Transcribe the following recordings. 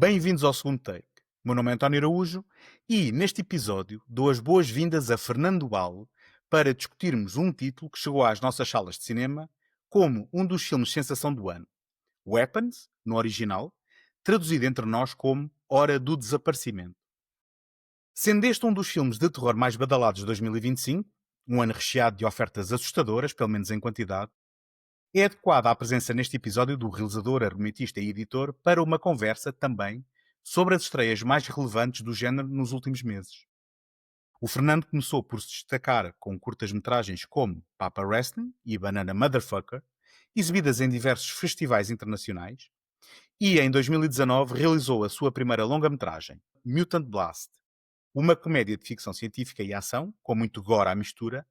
Bem-vindos ao segundo take. O meu nome é António Araújo e, neste episódio, dou as boas-vindas a Fernando Balo para discutirmos um título que chegou às nossas salas de cinema como um dos filmes sensação do ano. Weapons, no original, traduzido entre nós como Hora do Desaparecimento. Sendo este um dos filmes de terror mais badalados de 2025, um ano recheado de ofertas assustadoras, pelo menos em quantidade, é adequada a presença neste episódio do realizador, argumentista e editor para uma conversa também sobre as estreias mais relevantes do género nos últimos meses. O Fernando começou por se destacar com curtas-metragens como Papa Wrestling e Banana Motherfucker, exibidas em diversos festivais internacionais, e em 2019 realizou a sua primeira longa-metragem, Mutant Blast, uma comédia de ficção científica e ação, com muito gore à mistura,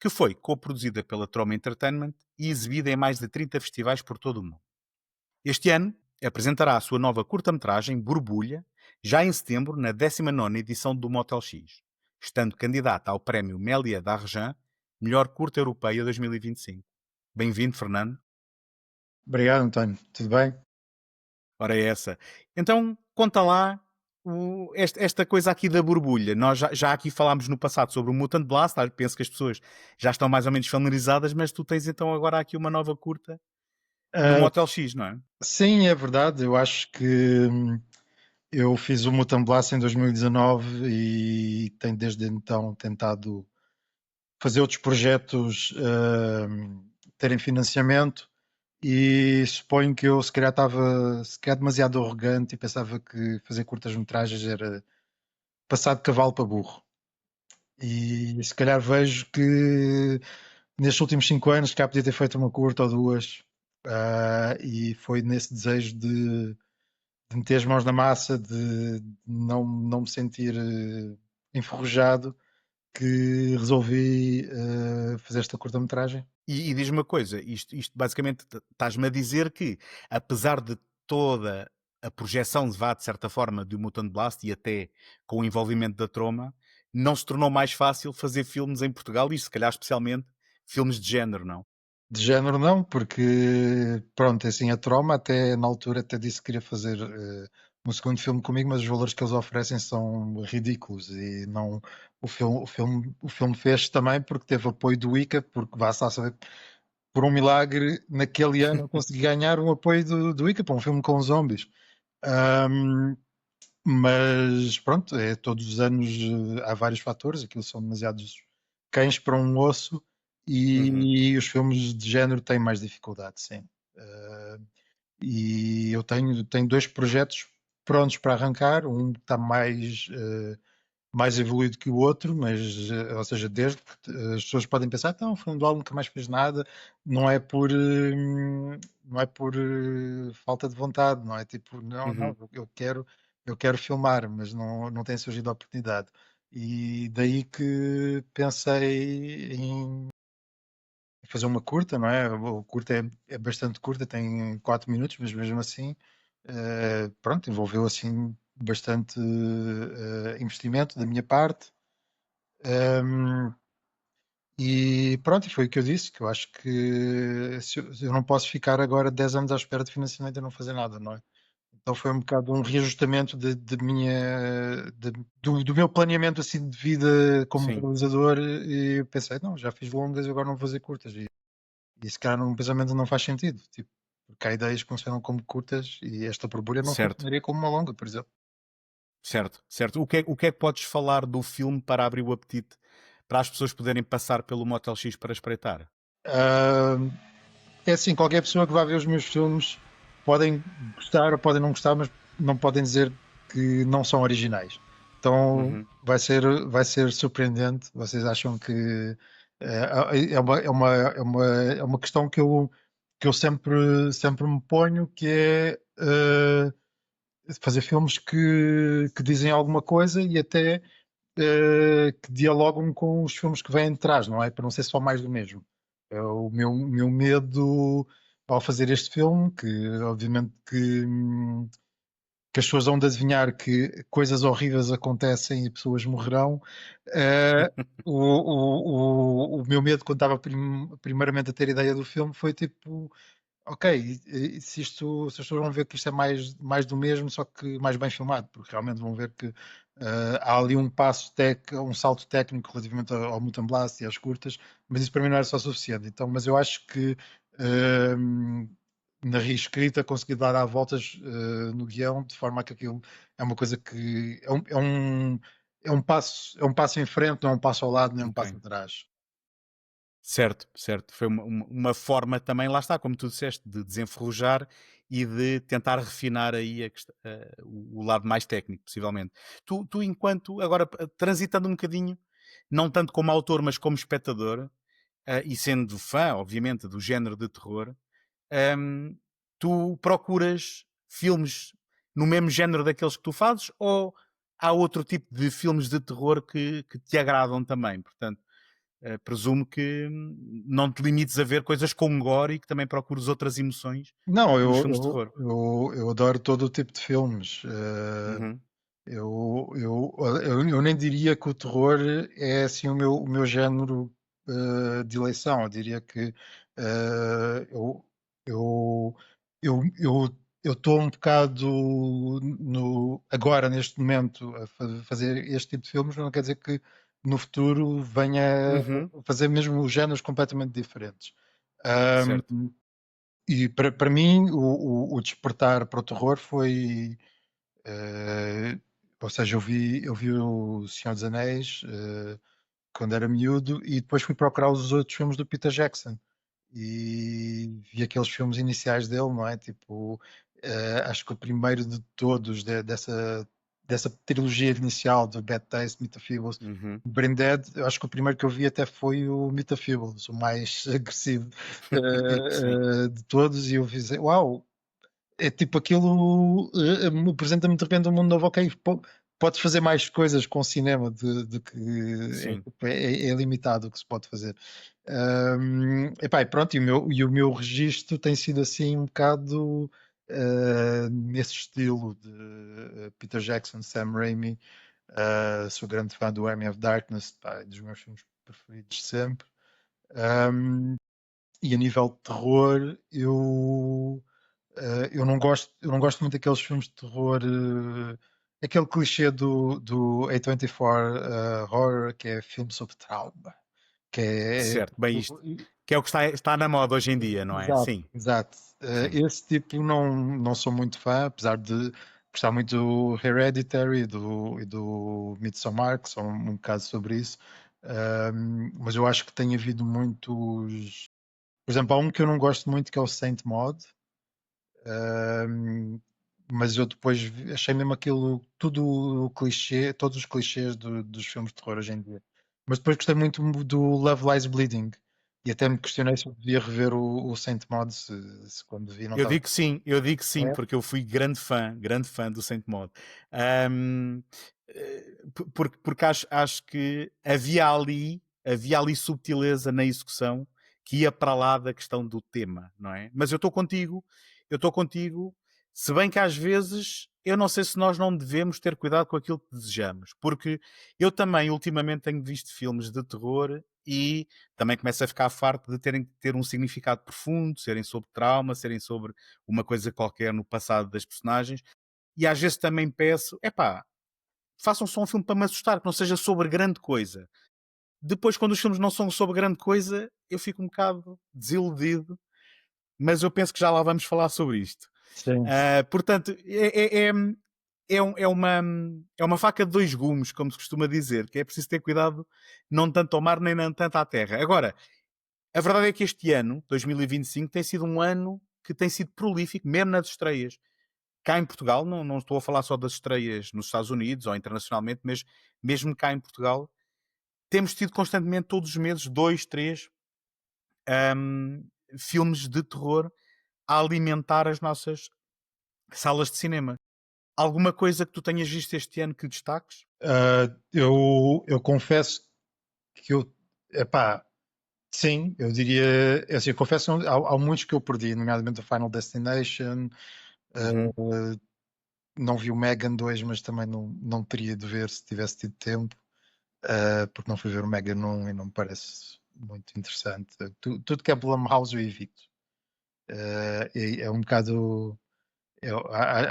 que foi co-produzida pela Troma Entertainment e exibida em mais de 30 festivais por todo o mundo. Este ano apresentará a sua nova curta-metragem, Borbulha, já em setembro, na 19ª edição do Motel X, estando candidata ao prémio Mélia d'Argent, melhor curta europeia 2025. Bem-vindo, Fernando. Obrigado, António. Tudo bem? Ora é essa. Então, conta lá esta coisa aqui da borbulha. Nós já aqui falámos no passado sobre o Mutant Blast, penso que as pessoas já estão mais ou menos familiarizadas, mas tu tens então agora aqui uma nova curta no Ah, Motel X, não é? sim, é verdade. Eu acho que eu fiz o Mutant Blast em 2019 e tenho desde então tentado fazer outros projetos terem financiamento e suponho que eu se calhar estava demasiado arrogante e pensava que fazer curtas-metragens era passar de cavalo para burro. E se calhar vejo que nestes últimos 5 anos cá podia ter feito uma curta ou duas. E foi nesse desejo de meter as mãos na massa, de não me sentir enferrujado, que resolvi fazer esta curta-metragem. E diz-me uma coisa, isto basicamente estás-me a dizer que, apesar de toda a projeção, vá de certa forma, do Mutant Blast e até com o envolvimento da Troma, não se tornou mais fácil fazer filmes em Portugal e se calhar especialmente filmes de género, não? De género não, porque pronto, é assim, a Troma até na altura até disse que queria fazer um segundo filme comigo, mas os valores que eles oferecem são ridículos e não o filme fez também porque teve apoio do ICA, porque vá só saber, por um milagre naquele ano eu consegui ganhar um apoio do ICA para um filme com zombies. Ahm, mas pronto, todos os anos há vários fatores, aquilo são demasiados cães para um osso Uhum. e os filmes de género têm mais dificuldade, sim. Uh, e eu tenho dois projetos prontos para arrancar, um que está mais evoluído que o outro, mas, ou seja, desde que as pessoas podem pensar, então, o Fernando Alves nunca mais fez nada, não é por falta de vontade, não é tipo, não, Uhum. eu quero filmar, mas não tem surgido a oportunidade. E daí que pensei em fazer uma curta, não é? O curta é bastante curta, tem 4 minutos, mas mesmo assim, pronto, envolveu assim bastante investimento da minha parte. Um, e pronto, e foi o que eu disse, que eu acho que se eu não posso ficar agora 10 anos à espera de financiamento e não fazer nada, não é? Então foi um bocado um reajustamento do meu planeamento assim de vida como Sim, realizador e eu pensei, não, já fiz longas e agora não vou fazer curtas. E se calhar um pensamento não faz sentido, tipo, porque há ideias que funcionam como curtas e esta borbulha não certo, funcionaria como uma longa, por exemplo. certo, certo. O que é que podes falar do filme para abrir o apetite para as pessoas poderem passar pelo Motel X para espreitar? Ah, É assim, qualquer pessoa que vá ver os meus filmes podem gostar ou podem não gostar, mas não podem dizer que não são originais. Então Uhum. vai ser surpreendente. Vocês acham que é uma questão que eu sempre me ponho, que é fazer filmes que dizem alguma coisa e até que dialogam com os filmes que vêm de trás, não é? Para não ser só mais do mesmo. É o meu medo ao fazer este filme, que obviamente que as pessoas vão de adivinhar que coisas horríveis acontecem e pessoas morrerão. O meu medo quando estava primeiramente a ter ideia do filme foi tipo, ok, se as pessoas vão ver que isto é mais do mesmo, só que mais bem filmado, porque realmente vão ver que há ali um salto técnico relativamente ao Mutant Blast e às curtas, mas isso para mim não era só suficiente. Então, mas eu acho que na reescrita consegui dar à voltas no guião, de forma a que aquilo é uma coisa que é um passo em frente, não é um passo ao lado, nem um passo Ok. atrás. Certo, certo. Foi uma forma também, lá está, como tu disseste, de desenferrujar e de tentar refinar aí o lado mais técnico, possivelmente. Tu, enquanto, agora, transitando um bocadinho, não tanto como autor, mas como espectador, e sendo fã, obviamente, do género de terror, hum, tu procuras filmes no mesmo género daqueles que tu fazes ou há outro tipo de filmes de terror que te agradam também? Portanto, presumo que não te limites a ver coisas com gore e que também procures outras emoções Não, nos filmes de terror. eu adoro todo o tipo de filmes. Uhum, Eu nem diria que o terror é assim o meu género de eleição. Eu diria que eu eu eu estou um bocado agora neste momento a fazer este tipo de filmes, mas não quer dizer que no futuro venha uhum, a fazer mesmo géneros completamente diferentes. certo. E para mim, o despertar para o terror foi. Ou seja, eu vi O Senhor dos Anéis quando era miúdo e depois fui procurar os outros filmes do Peter Jackson e vi aqueles filmes iniciais dele, não é? Tipo, acho que o primeiro de todos dessa trilogia inicial do Bad Taste, Meet the Feebles, Uhum, Brain Dead, eu acho que o primeiro que eu vi até foi o Meet the Feebles, o mais agressivo sim, de todos, e eu fiz, uau, é tipo aquilo me apresenta-me de repente um mundo novo, ok, podes fazer mais coisas com cinema de que sim. é limitado o que se pode fazer. Epá, e pronto, e o meu registro tem sido assim um bocado nesse estilo de Peter Jackson, Sam Raimi. Sou grande fã do Army of Darkness, pá, é dos meus filmes preferidos sempre. Um, e a nível de terror, eu não gosto muito daqueles filmes de terror, aquele clichê do A24 Horror, que é filme sobre trauma, que é Certo, bem isto. Que é o que está na moda hoje em dia, não é? exato, Sim, exato. sim. Esse tipo não sou muito fã, apesar de gostar muito do Hereditary e do Midsommar, que são um bocado sobre isso. Mas eu acho que tem havido muitos. Por exemplo, há um que eu não gosto muito que é o Saint Maud. Ahm, mas eu depois achei mesmo aquilo tudo o clichê, todos os clichês dos filmes de terror hoje em dia. Mas depois gostei muito do Love Lies Bleeding e até me questionei se eu devia rever o Saint Maud se quando vi não estava. Eu digo sim, É? porque eu fui grande fã do Saint Maud. Ahm, porque acho que havia ali subtileza na execução que ia para lá da questão do tema, não é? Mas eu estou contigo, se bem que às vezes eu não sei se nós não devemos ter cuidado com aquilo que desejamos, porque eu também ultimamente tenho visto filmes de terror e também começo a ficar farto de terem que ter um significado profundo, serem sobre trauma, serem sobre uma coisa qualquer no passado das personagens. E às vezes também peço, epá, façam só um filme para me assustar, que não seja sobre grande coisa. Depois, quando os filmes não são sobre grande coisa, eu fico um bocado desiludido, mas eu penso que já lá vamos falar sobre isto. Sim. Portanto, é uma faca de dois gumes, como se costuma dizer, que é preciso ter cuidado não tanto ao mar nem não tanto à terra. Agora, a verdade é que este ano, 2025, tem sido um ano que tem sido prolífico, mesmo nas estreias. Cá em Portugal, não estou a falar só das estreias nos Estados Unidos ou internacionalmente, mas mesmo cá em Portugal, temos tido constantemente, todos os meses, dois, três filmes de terror a alimentar as nossas salas de cinema. Alguma coisa que tu tenhas visto este ano que destaques? Eu confesso que epá, sim, eu diria, assim, eu confesso, há muitos que eu perdi, nomeadamente o Final Destination. Uhum. Não vi o Megan 2, mas também não teria de ver se tivesse tido tempo, porque não fui ver o Megan 1 e não me parece muito interessante. Tudo que é Blumhouse eu evito. É um bocado.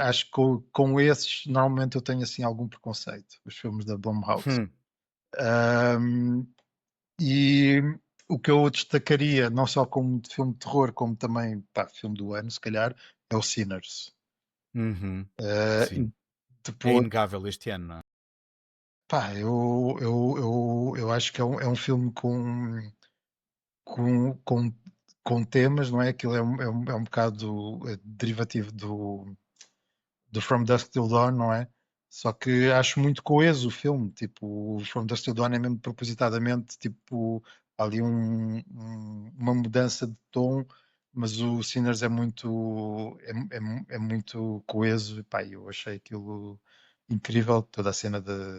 Acho que com esses, normalmente eu tenho assim algum preconceito, os filmes da Blumhouse. Hum, Ahm, e o que eu destacaria, não só como de filme de terror, como também, pá, filme do ano, se calhar, é o Sinners. uhum, E sim. É depois, inegável este ano, não é? pá, eu acho que é um filme com, com, com temas, não é? Aquilo é um bocado derivativo do From Dusk Till Dawn, não é? Só que acho muito coeso o filme, tipo, o From Dusk Till Dawn é mesmo propositadamente, tipo, há ali uma mudança de tom, mas o Sinners é é muito coeso, e pá, eu achei aquilo incrível, toda a cena da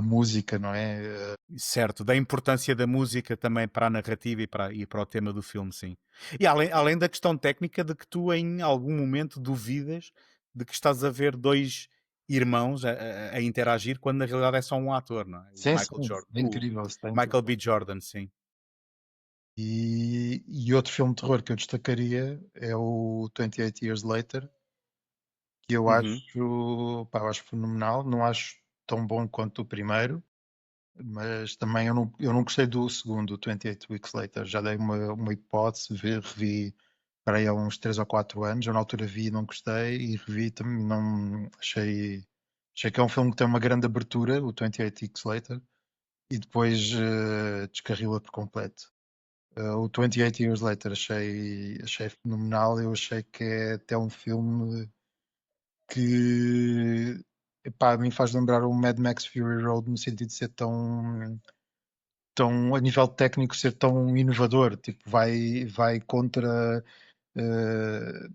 música, não é? Certo, da importância da música também para a narrativa e para o tema do filme, sim. E além da questão técnica de que tu em algum momento duvidas de que estás a ver dois irmãos a interagir quando na realidade é só um ator, não é? Sim, sim, é O incrível, está Michael incrível. B. Jordan, sim. E outro filme de terror que eu destacaria é o 28 Years Later, que Uhum. pá, eu acho fenomenal. Não acho tão bom quanto o primeiro, mas também eu não gostei do segundo, o 28 Weeks Later. Já dei uma hipótese, revi para aí há uns 3 ou 4 anos. Eu na altura vi e não gostei, e revi também, não achei. Achei que é um filme que tem uma grande abertura, o 28 Weeks Later, e depois descarrila por completo. O 28 Years Later achei fenomenal. Eu achei que é até um filme que, epá, a mim faz lembrar o Mad Max Fury Road no sentido de ser tão a nível técnico, ser tão inovador. Tipo, vai contra eh,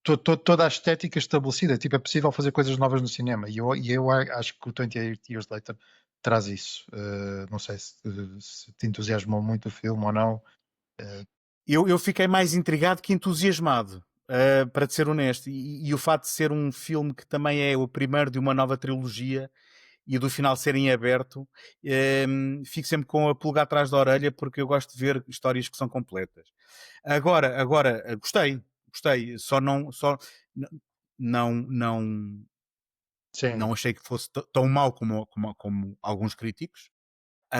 toda a estética estabelecida. Tipo, é possível fazer coisas novas no cinema, e eu acho que o 28 Years Later traz isso. Não sei se te entusiasmou muito o filme ou não. Eu fiquei mais intrigado que entusiasmado, para te ser honesto. E o fato de ser um filme que também é o primeiro de uma nova trilogia e do final ser em aberto, fico sempre com a pulga atrás da orelha porque eu gosto de ver histórias que são completas. Agora, gostei, n- não, Sim. não achei que fosse tão mau como alguns críticos.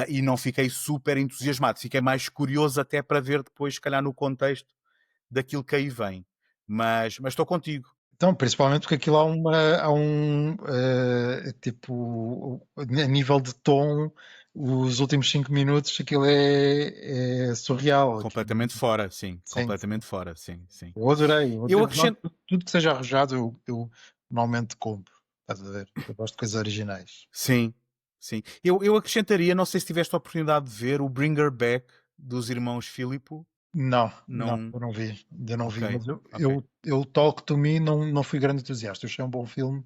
E não fiquei super entusiasmado, fiquei mais curioso até para ver depois, se calhar, no contexto daquilo que aí vem. Mas estou contigo. Então, principalmente porque aquilo há um tipo, a nível de tom, os últimos 5 minutos, aquilo é surreal. Completamente fora, sim. Sim, sim. Completamente fora, sim, sim. Eu adorei. Eu acrescento. Tudo que seja arrojado, eu normalmente compro. Estás a ver? Eu gosto de coisas originais. Sim, sim. Eu acrescentaria, não sei se tiveste a oportunidade de ver o Bring Her Back dos irmãos Filipe. Não, não, Não. eu não vi, ainda não vi, Ok, mas ok. eu Talk to Me não fui grande entusiasta. Eu achei um bom filme,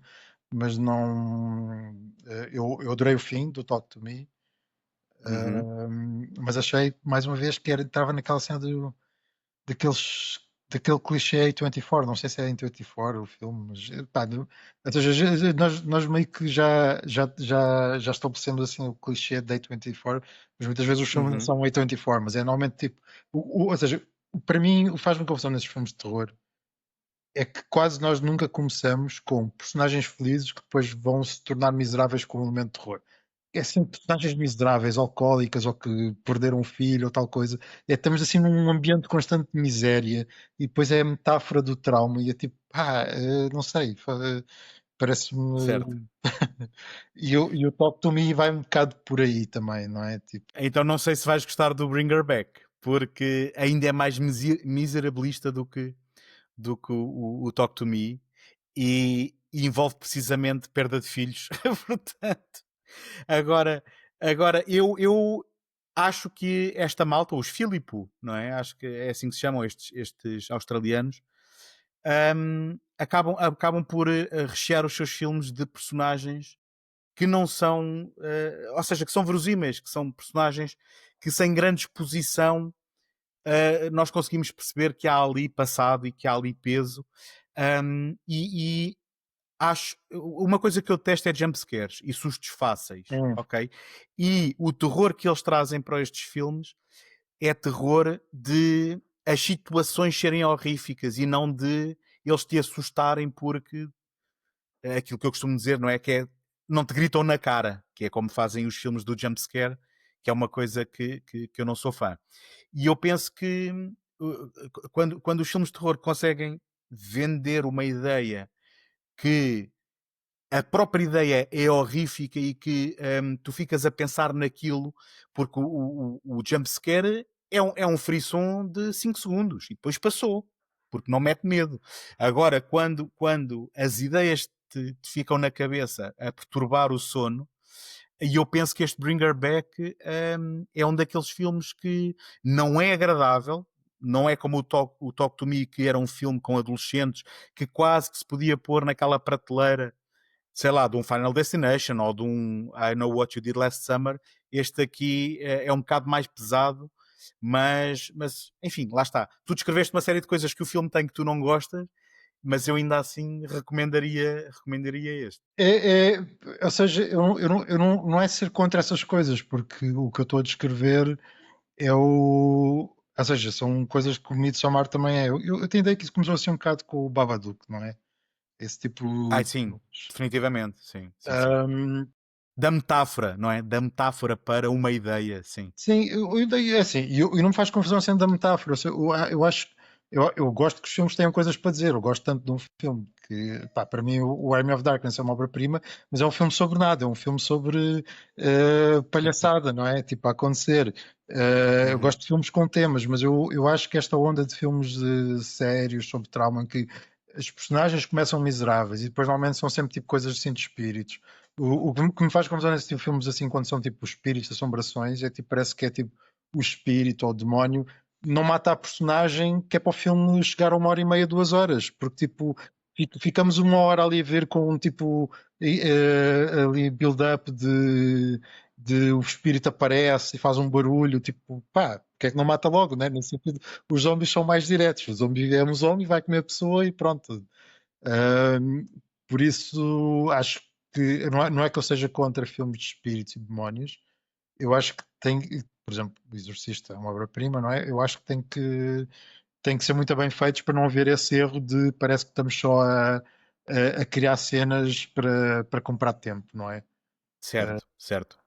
mas não. Eu adorei o fim do Talk to Me. Uhum, Mas achei, mais uma vez, que estava naquela cena daqueles, daquele clichê A24, não sei se é A24 o filme, mas pá, ou seja, nós meio que já estabelecemos assim o clichê da A24, mas muitas vezes os filmes não uhum. são A24, mas é normalmente tipo, ou seja, para mim o que faz-me confusão nesses filmes de terror é que quase nós nunca começamos com personagens felizes que depois vão se tornar miseráveis com o elemento de terror. É sempre personagens miseráveis, alcoólicas, ou que perderam um filho, ou tal coisa. Estamos assim num ambiente de constante miséria, e depois é a metáfora do trauma, e é tipo, pá, não sei, Certo. parece-me. E o Talk to Me vai um bocado por aí também, não é? Tipo, Então não sei se vais gostar do Bring Her Back, porque ainda é mais miserabilista do que o Talk to Me e envolve precisamente perda de filhos. Portanto, agora, agora eu acho que esta malta, os Filipo, não é? Acho que é assim que se chamam estes australianos, acabam por rechear os seus filmes de personagens que não são, ou seja, que são verosímeis, que são personagens que sem grande exposição nós conseguimos perceber que há ali passado e que há ali peso. E acho uma coisa que eu detesto é jumpscares e sustos fáceis, hum, ok? E o terror que eles trazem para estes filmes é terror de as situações serem horríficas e não de eles te assustarem porque é aquilo que eu costumo dizer, não é? Que é, não te gritam na cara, que é como fazem os filmes do jumpscare, que é uma coisa que eu não sou fã. E eu penso que quando os filmes de terror conseguem vender uma ideia que a própria ideia é horrífica e que tu ficas a pensar naquilo, porque o jumpscare é um frisson de 5 segundos e depois passou, porque não mete medo. Agora, quando as ideias te ficam na cabeça a perturbar o sono, e eu penso que este Bring Her Back é um daqueles filmes que não é agradável, não é como o Talk to Me, que era um filme com adolescentes que quase que se podia pôr naquela prateleira, sei lá, de um Final Destination ou de um I Know What You Did Last Summer. Este aqui é um bocado mais pesado, mas enfim, lá está. Tu descreveste uma série de coisas que o filme tem que tu não gostas, mas eu ainda assim recomendaria este. É, ou seja, não é ser contra essas coisas, porque o que eu estou a descrever é o. Ou seja, são coisas que o Midsommar também é. Eu tenho ideia que isso começou assim um bocado com o Babadook, não é? Esse tipo Ai, de sim, filmes. definitivamente, sim, sim, sim. Ahm, Da metáfora, não é? Da metáfora para uma ideia, sim. sim, é assim, e não me faz confusão sendo da metáfora. Eu acho. Eu gosto que os filmes tenham coisas para dizer. Eu gosto tanto de um filme que, pá, para mim, o Army of Darkness é uma obra-prima, mas é um filme sobre nada. É um filme sobre palhaçada, não é? Tipo, a acontecer. Eu Uhum. gosto de filmes com temas, mas eu acho que esta onda de filmes sérios sobre trauma, em que as personagens começam miseráveis e depois normalmente são sempre tipo coisas assim de espíritos. O que me faz confusão nesse tipo de filmes assim, quando são tipo espíritos, assombrações, é tipo, parece que é tipo o espírito ou o demónio não mata a personagem que é para o filme chegar a 1 hora e meia, 2 horas, porque tipo ficamos 1 hora ali a ver com um tipo ali build-up de o espírito aparece e faz um barulho, tipo, pá, porque é que não mata logo, né? Nesse sentido, os zombies são mais diretos. O zombie é um zombie, vai comer a pessoa e pronto. Ahm, por isso, acho que não é que eu seja contra filmes de espíritos e demónios. Eu acho que tem, por exemplo, o Exorcista é uma obra-prima, não é? Eu acho que tem que ser muito bem feitos para não haver esse erro de parece que estamos só a criar cenas para comprar tempo, não é? Certo, certo.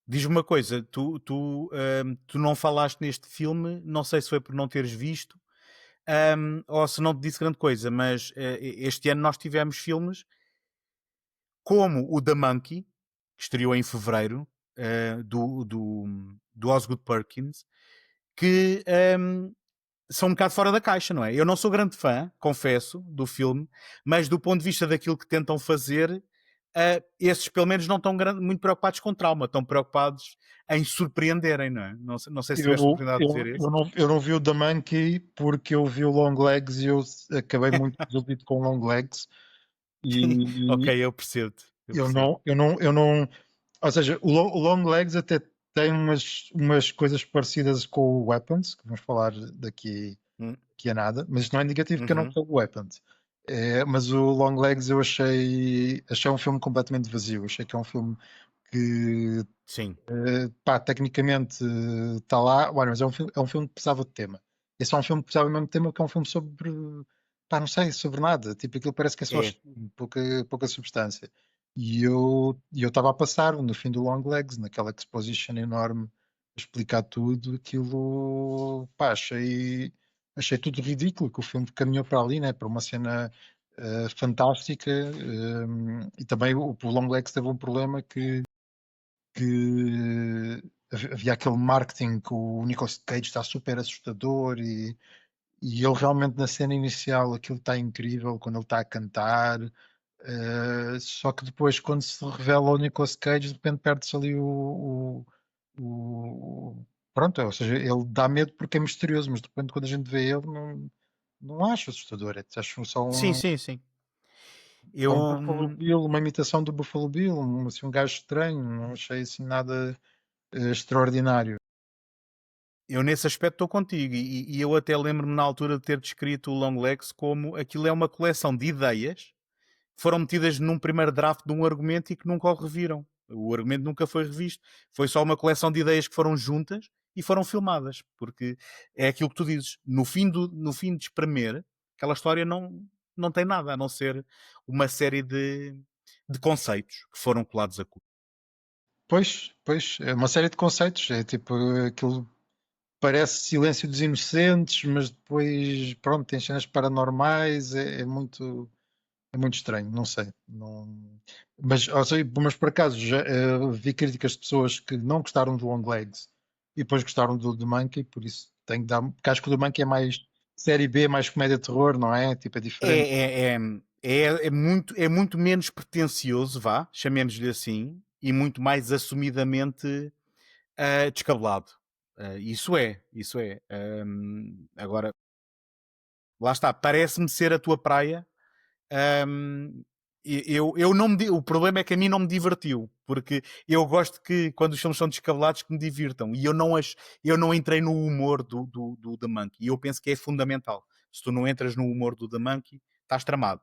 Diz-me uma coisa, tu não falaste neste filme, não sei se foi por não teres visto, ou se não te disse grande coisa, mas este ano nós tivemos filmes como o The Monkey, que estreou em fevereiro, do Osgood Perkins, que são um bocado fora da caixa, não é? Eu não sou grande fã, confesso, do filme, mas do ponto de vista daquilo que tentam fazer, esses pelo menos não estão muito preocupados com trauma, estão preocupados em surpreenderem, não é? Não sei se tiveste a Eu, oportunidade de ver eu, esse. eu não vi o The Monkey porque eu vi o Long Legs e eu acabei muito desiludido com o Long Legs Ok, e eu percebo-te, eu eu percebo. não, eu não, eu não, ou seja, o Long Legs até tem umas coisas parecidas com o Weapons, que vamos falar Hum, daqui a nada, mas isto não é negativo porque eu não uhum, gostei do Weapons. Mas o Long Legs eu achei um filme completamente vazio. Achei que é um filme que, sim, pá, tecnicamente está lá, olha, mas é um filme que precisava de tema. Esse é um filme que precisava mesmo de tema, que é um filme sobre, pá, não sei, sobre nada. Tipo, aquilo parece que é só é, pouca substância. E eu estava a passar no fim do Long Legs, naquela exposition enorme, a explicar tudo, aquilo, pá, achei tudo ridículo, que o filme caminhou para ali, né, para uma cena fantástica, e também o Long Legs teve um problema que havia aquele marketing que o Nicolas Cage está super assustador e ele realmente na cena inicial aquilo está incrível quando ele está a cantar, só que depois quando se revela o Nicolas Cage de repente perde-se ali pronto, ou seja, ele dá medo porque é misterioso, mas de repente quando a gente vê ele não acho assustador, acho só sim, um, sim, sim. Eu, só um Buffalo Bill, uma imitação do Buffalo Bill, assim, um gajo estranho, não achei assim nada extraordinário. eu nesse aspecto estou contigo e eu até lembro-me na altura de ter descrito o Long Legs como aquilo é uma coleção de ideias que foram metidas num primeiro draft de um argumento e que nunca o reviram. O argumento nunca foi revisto. Foi só uma coleção de ideias que foram juntas e foram filmadas, porque é aquilo que tu dizes, no fim de espremer, aquela história não tem nada, a não ser uma série de conceitos que foram colados a cu. Pois, é uma série de conceitos, é tipo aquilo parece Silêncio dos Inocentes, mas depois, pronto, tem cenas paranormais, é muito estranho, não sei. Não... Mas por acaso já vi críticas de pessoas que não gostaram do Longlegs e depois gostaram do The Monkey, por isso tenho que dar. Porque acho que o The Monkey é mais série B, mais comédia de terror, não é? Tipo, é diferente. É muito menos pretencioso, vá, chamemos-lhe assim, e muito mais assumidamente descabelado. Isso é. Agora, lá está, parece-me ser a tua praia. Eu não o problema é que a mim não me divertiu, porque eu gosto que quando os filmes são descabelados que me divirtam, e eu não entrei no humor do The Monkey, e eu penso que é fundamental. Se tu não entras no humor do The Monkey, estás tramado.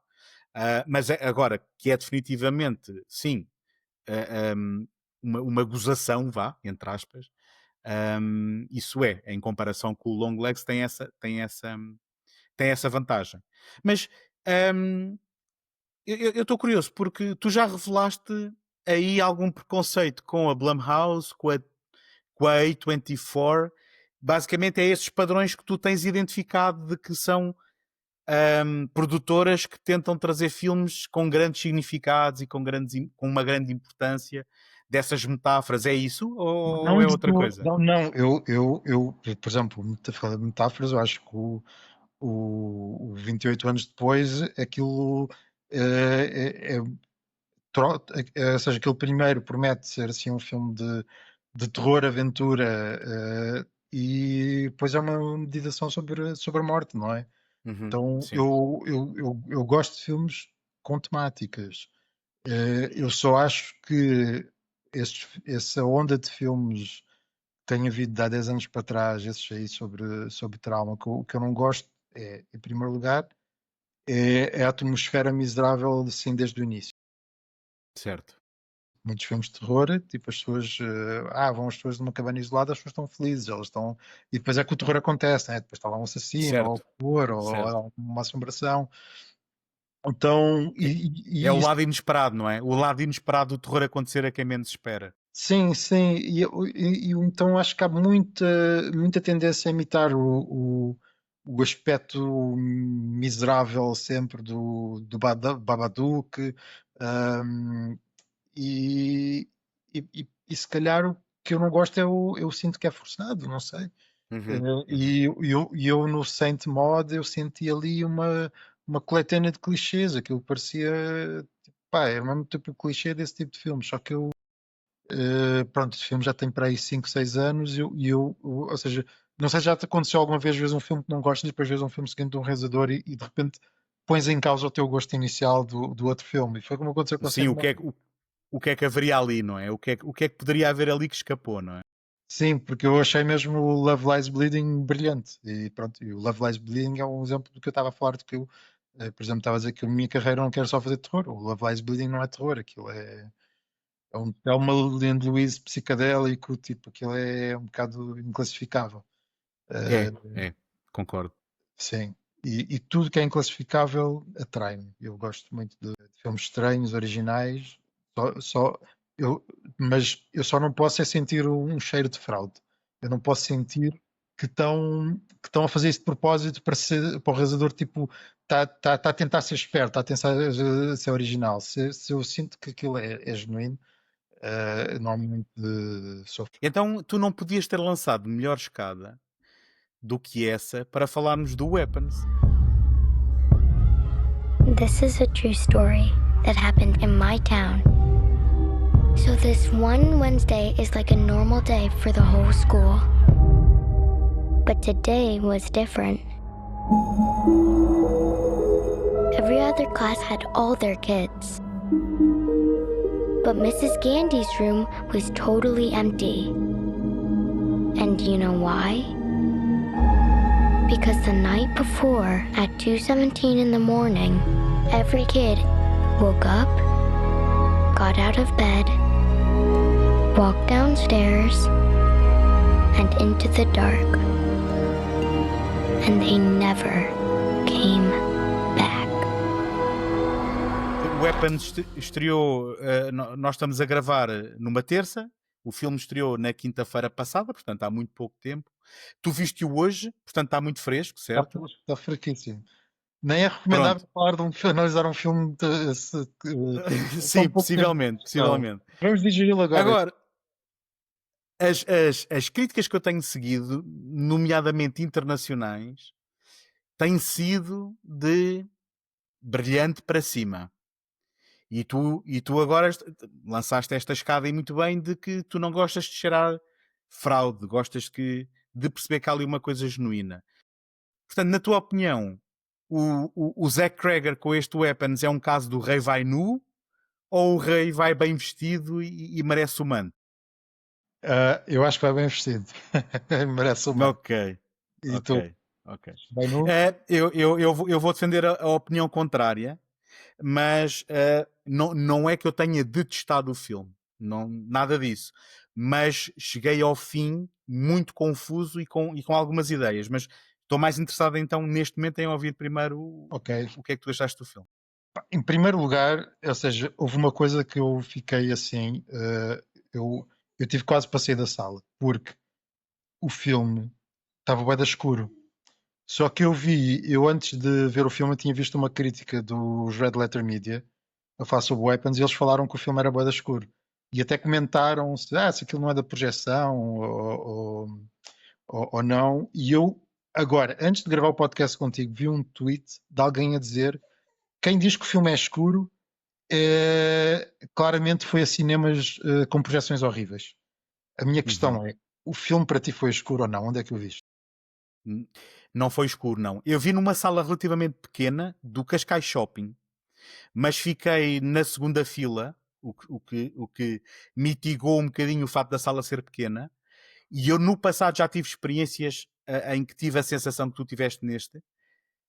Mas agora, que é definitivamente, sim, uma gozação, vá, entre aspas, isso é, em comparação com o Longlegs, tem essa vantagem. Mas eu estou curioso, porque tu já revelaste aí algum preconceito com a Blumhouse, com a A24. Basicamente é esses padrões que tu tens identificado de que são produtoras que tentam trazer filmes com grandes significados e com uma grande importância dessas metáforas. É isso ou Não, é outra coisa? não, eu, por exemplo, falando de metáforas, eu acho que o 28 anos depois, aquilo ou seja, aquele primeiro promete ser assim um filme de terror, aventura, e depois é uma meditação sobre a morte, não é? Então Sim. eu gosto de filmes com temáticas. Eu só acho que essa onda de filmes que tem havido de há 10 anos para trás, esses aí sobre trauma, que eu não gosto é, em primeiro lugar, é a atmosfera miserável assim desde o início. Certo. Muitos filmes de terror, tipo as pessoas vão as pessoas numa cabana isolada, as pessoas estão felizes, elas estão. E depois é que o terror acontece, né? Depois está lá um assassino, ou Certo. o terror, Certo. ou uma assombração. Então, É o isso, lado inesperado, não é? O lado inesperado do terror acontecer a quem menos espera. sim, então acho que há muita tendência a imitar o aspecto miserável sempre do Babadook, um, e se calhar o que eu não gosto eu sinto que é forçado, não sei. Uhum. Eu no Saint Mod eu senti ali uma coletânea de clichês, aquilo parecia, tipo, pá, é o mesmo tipo de clichê desse tipo de filmes, só que pronto, esse filme já tem para aí 5 6 anos ou seja, não sei se já te aconteceu alguma vez, vezes um filme que não gostas e depois vês um filme seguinte de um realizador e de repente pões em causa o teu gosto inicial do outro filme. E foi como aconteceu com o Sim, Saint Mod. o que é que haveria ali, não é? O que é que poderia haver ali que escapou, não é? Sim, porque eu achei mesmo o Love Lies Bleeding brilhante. E pronto, e o Love Lies Bleeding é um exemplo do que eu estava a falar, de que eu, por exemplo, estava a dizer que a minha carreira não quero só fazer terror. O Love Lies Bleeding não é terror, aquilo é um Thelma and Louise psicadélico, tipo, aquilo é um bocado inclassificável. Concordo. Sim, e tudo que é inclassificável atrai-me. Eu gosto muito de filmes estranhos, originais, só, eu, mas eu só não posso é sentir um cheiro de fraude. Eu não posso sentir que estão a fazer isso de propósito para o realizador, tipo, tá a tentar ser esperto, está a tentar ser original. Se eu sinto que aquilo é genuíno, normalmente sou. Então tu não podias ter lançado melhor escada do que essa para falarmos do Weapons. This is a true story that happened in my town. So this one Wednesday is like a normal day for the whole school. But today was different. Every other class had all their kids. But Mrs. Gandy's room was totally empty. And do you know why? Because the night before, at 2:17 in the morning, every kid woke up, got out of bed, walked downstairs, and into the dark, and they never came back. O Weapons estreou, nós estamos a gravar numa terça, o filme estreou na quinta-feira passada, portanto há muito pouco tempo. Tu viste-o hoje, portanto está muito fresco, certo? Está fraquíssimo. Nem é recomendável falar de analisar um filme sim, possivelmente. Vamos digeri-lo agora. Agora, as críticas que eu tenho seguido, nomeadamente internacionais, têm sido de brilhante para cima. E tu agora lançaste esta escada aí muito bem de que tu não gostas de cheirar fraude, gostas de perceber que há ali uma coisa genuína. Portanto, na tua opinião, o Zack Cregger com este Weapons é um caso do rei vai nu ou o rei vai bem vestido e merece o manto? Eu acho que vai bem vestido. Merece o manto. Ok. E tu? Vai nu? Eu vou defender a opinião contrária, mas não é que eu tenha detestado o filme. Não, nada disso. Mas cheguei ao fim muito confuso e com algumas ideias. Mas estou mais interessado então neste momento em ouvir primeiro o que é que tu achaste do filme. Em primeiro lugar, ou seja, houve uma coisa que eu fiquei assim, eu tive quase para sair da sala, porque o filme estava bué da escuro. Só que eu antes de ver o filme, eu tinha visto uma crítica dos Red Letter Media a falar sobre Weapons e eles falaram que o filme era bué da escuro. E até comentaram se aquilo não é da projeção ou não. E eu, agora, antes de gravar o podcast contigo, vi um tweet de alguém a dizer: quem diz que o filme é escuro, claramente foi a cinemas com projeções horríveis. A minha questão é, o filme para ti foi escuro ou não? Onde é que o viste? Não foi escuro, não. Eu vi numa sala relativamente pequena do Cascais Shopping, mas fiquei na segunda fila, o que mitigou um bocadinho o facto da sala ser pequena. E eu no passado já tive experiências em que tive a sensação que tu tiveste neste,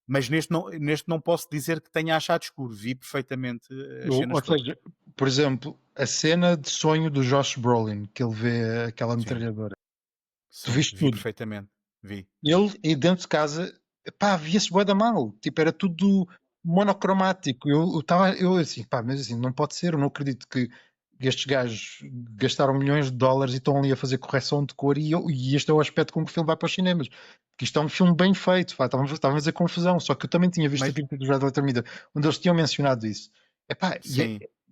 mas neste não posso dizer que tenha achado escuro. Vi perfeitamente as cenas todas. Ou seja, por exemplo, a cena de sonho do Josh Brolin, que ele vê aquela metralhadora. Tu viste tudo? Perfeitamente. Vi. Ele, aí dentro de casa, via-se bué da mal. Tipo, era tudo monocromático. Eu assim, mas assim, não pode ser. Eu não acredito que estes gajos gastaram milhões de dólares e estão ali a fazer correção de cor e este é o aspecto como o filme vai para os cinemas. Porque isto é um filme bem feito. Estavam a fazer confusão. Só que eu também tinha visto a crítica do Red Letter Media, onde eles tinham mencionado isso.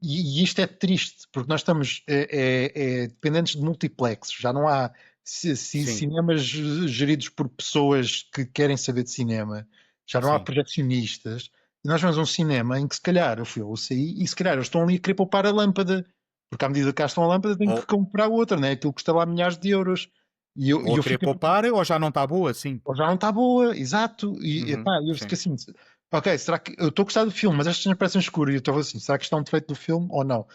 E isto é triste, porque nós estamos dependentes de multiplexos. Já não há cinemas geridos por pessoas que querem saber de cinema. Já não há projecionistas. E nós vamos a um cinema em que se calhar eu saí e se calhar eles estão ali a querer poupar a lâmpada. Porque à medida que gastam a lâmpada têm que comprar outra, né? Aquilo custa lá milhares de euros. Ou querer poupar ou já não está boa, sim. Ou já não está boa, exato. E eu fico assim, ok, será que eu estou a gostar do filme, mas estas cenas parecem escuras e eu estou assim, será que isto é um defeito do filme ou não?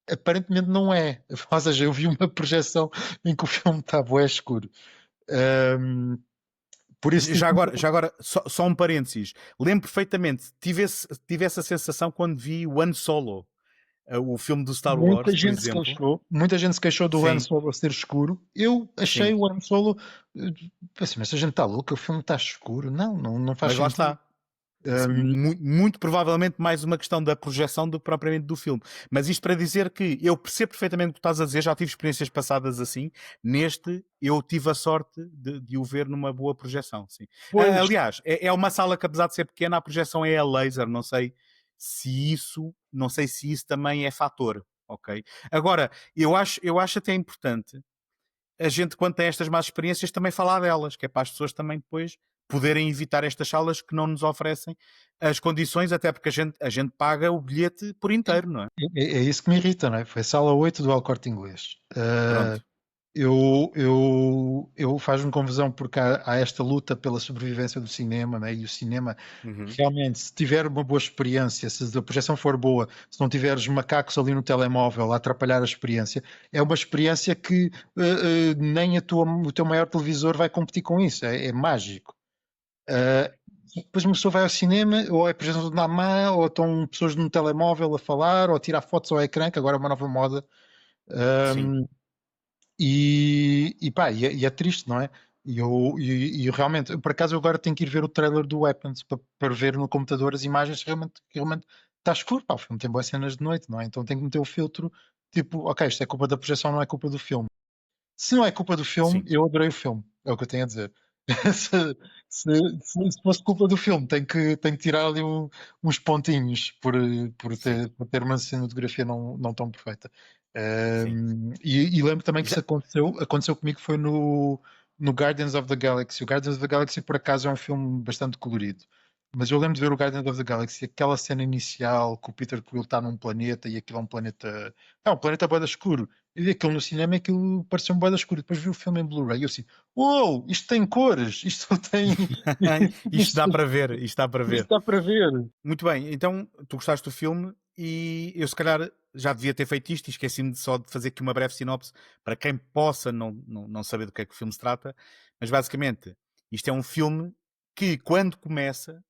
Aparentemente não é. Ou seja, eu vi uma projeção em que o filme está bué escuro. Por isso, já agora só um parênteses. Lembro perfeitamente, tive essa sensação quando vi o Han Solo, o filme do Star Wars, por exemplo. Muita gente se queixou do Han Solo ser escuro. Eu achei o Han Solo assim, mas a gente está louca, o filme está escuro. Não faz sentido. Mas lá está. Muito provavelmente mais uma questão da projeção do que propriamente do filme. Mas isto para dizer que eu percebo perfeitamente o que estás a dizer, já tive experiências passadas assim. Neste, eu tive a sorte de o ver numa boa projeção. Sim. Aliás, é uma sala que apesar de ser pequena, a projeção é a laser. Não sei se isso também é fator. Ok? Agora, eu acho até importante a gente, quando tem estas más experiências, também falar delas, que é para as pessoas também depois poderem evitar estas salas que não nos oferecem as condições, até porque a gente paga o bilhete por inteiro, não é? É isso que me irrita, não é? Foi a sala 8 do El Corte Inglês. Pronto. Eu faz-me confusão porque há esta luta pela sobrevivência do cinema, né? E o cinema realmente, se tiver uma boa experiência, se a projeção for boa, se não tiveres macacos ali no telemóvel a atrapalhar a experiência, é uma experiência que nem o teu maior televisor vai competir com isso, é mágico. Depois uma pessoa vai ao cinema, ou é projeção na mão, ou estão pessoas no telemóvel a falar, ou a tirar fotos ao ecrã, que agora é uma nova moda. E é triste, não é? E eu realmente, por acaso, eu agora tenho que ir ver o trailer do Weapons para ver no computador as imagens realmente está escuro. Pá, o filme tem boas cenas de noite, não é? Então tenho que meter o filtro, tipo, ok, isto é culpa da projeção, não é culpa do filme. Se não é culpa do filme, Sim, eu adorei o filme, é o que eu tenho a dizer. Se, se fosse culpa do filme, tenho que tirar ali uns pontinhos sim, por ter uma cinematografia não tão perfeita. sim. E lembro também que Já, isso aconteceu comigo foi no Guardians of the Galaxy. O Guardians of the Galaxy, por acaso, é um filme bastante colorido. Mas eu lembro de ver o Guardians of the Galaxy, aquela cena inicial que o Peter Quill está num planeta e aquilo é um planeta. É um planeta bué da escuro. E vi aquilo no cinema e aquilo parecia um bué da escuro. Depois vi o filme em Blu-ray e eu assim, uou, isto tem cores, isto tem. isto dá Isto, para ver, isto dá para isto ver. dá para ver. Muito bem, então tu gostaste do filme e eu se calhar já devia ter feito isto e esqueci-me só de fazer aqui uma breve sinopse para quem possa não saber do que é que o filme se trata, mas basicamente isto é um filme que quando começa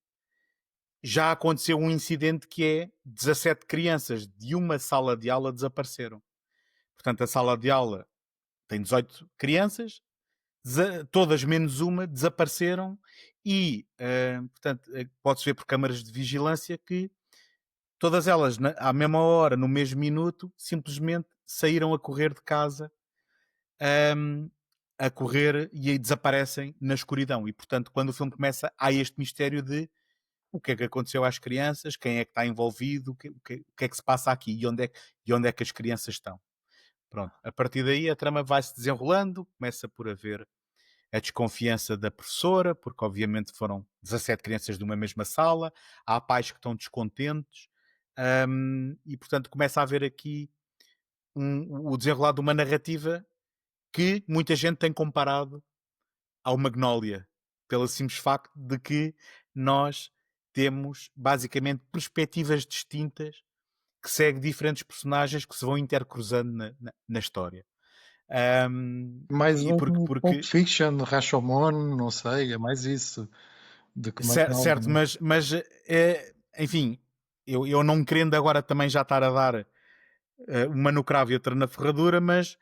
já aconteceu um incidente que é 17 crianças de uma sala de aula desapareceram. Portanto, a sala de aula tem 18 crianças, todas menos uma desapareceram e, portanto, pode-se ver por câmaras de vigilância que todas elas, à mesma hora, no mesmo minuto, simplesmente saíram a correr de casa, ahm, a correr e aí desaparecem na escuridão. E, portanto, quando o filme começa, há este mistério de o que é que aconteceu às crianças, quem é que está envolvido, o que é que se passa aqui e onde é que as crianças estão. Pronto, a partir daí a trama vai se desenrolando, começa por haver a desconfiança da professora, porque obviamente foram 17 crianças de uma mesma sala, há pais que estão descontentes, e portanto começa a haver aqui o desenrolar de uma narrativa que muita gente tem comparado ao Magnolia, pelo simples facto de que nós temos basicamente perspectivas distintas que seguem diferentes personagens que se vão intercruzando na história. Mais E porque, um Pulp porque Fiction, Rashomon, não sei, é mais isso do que certo, McNally. mas enfim, eu não querendo agora também já estar a dar uma no cravo e outra na ferradura, mas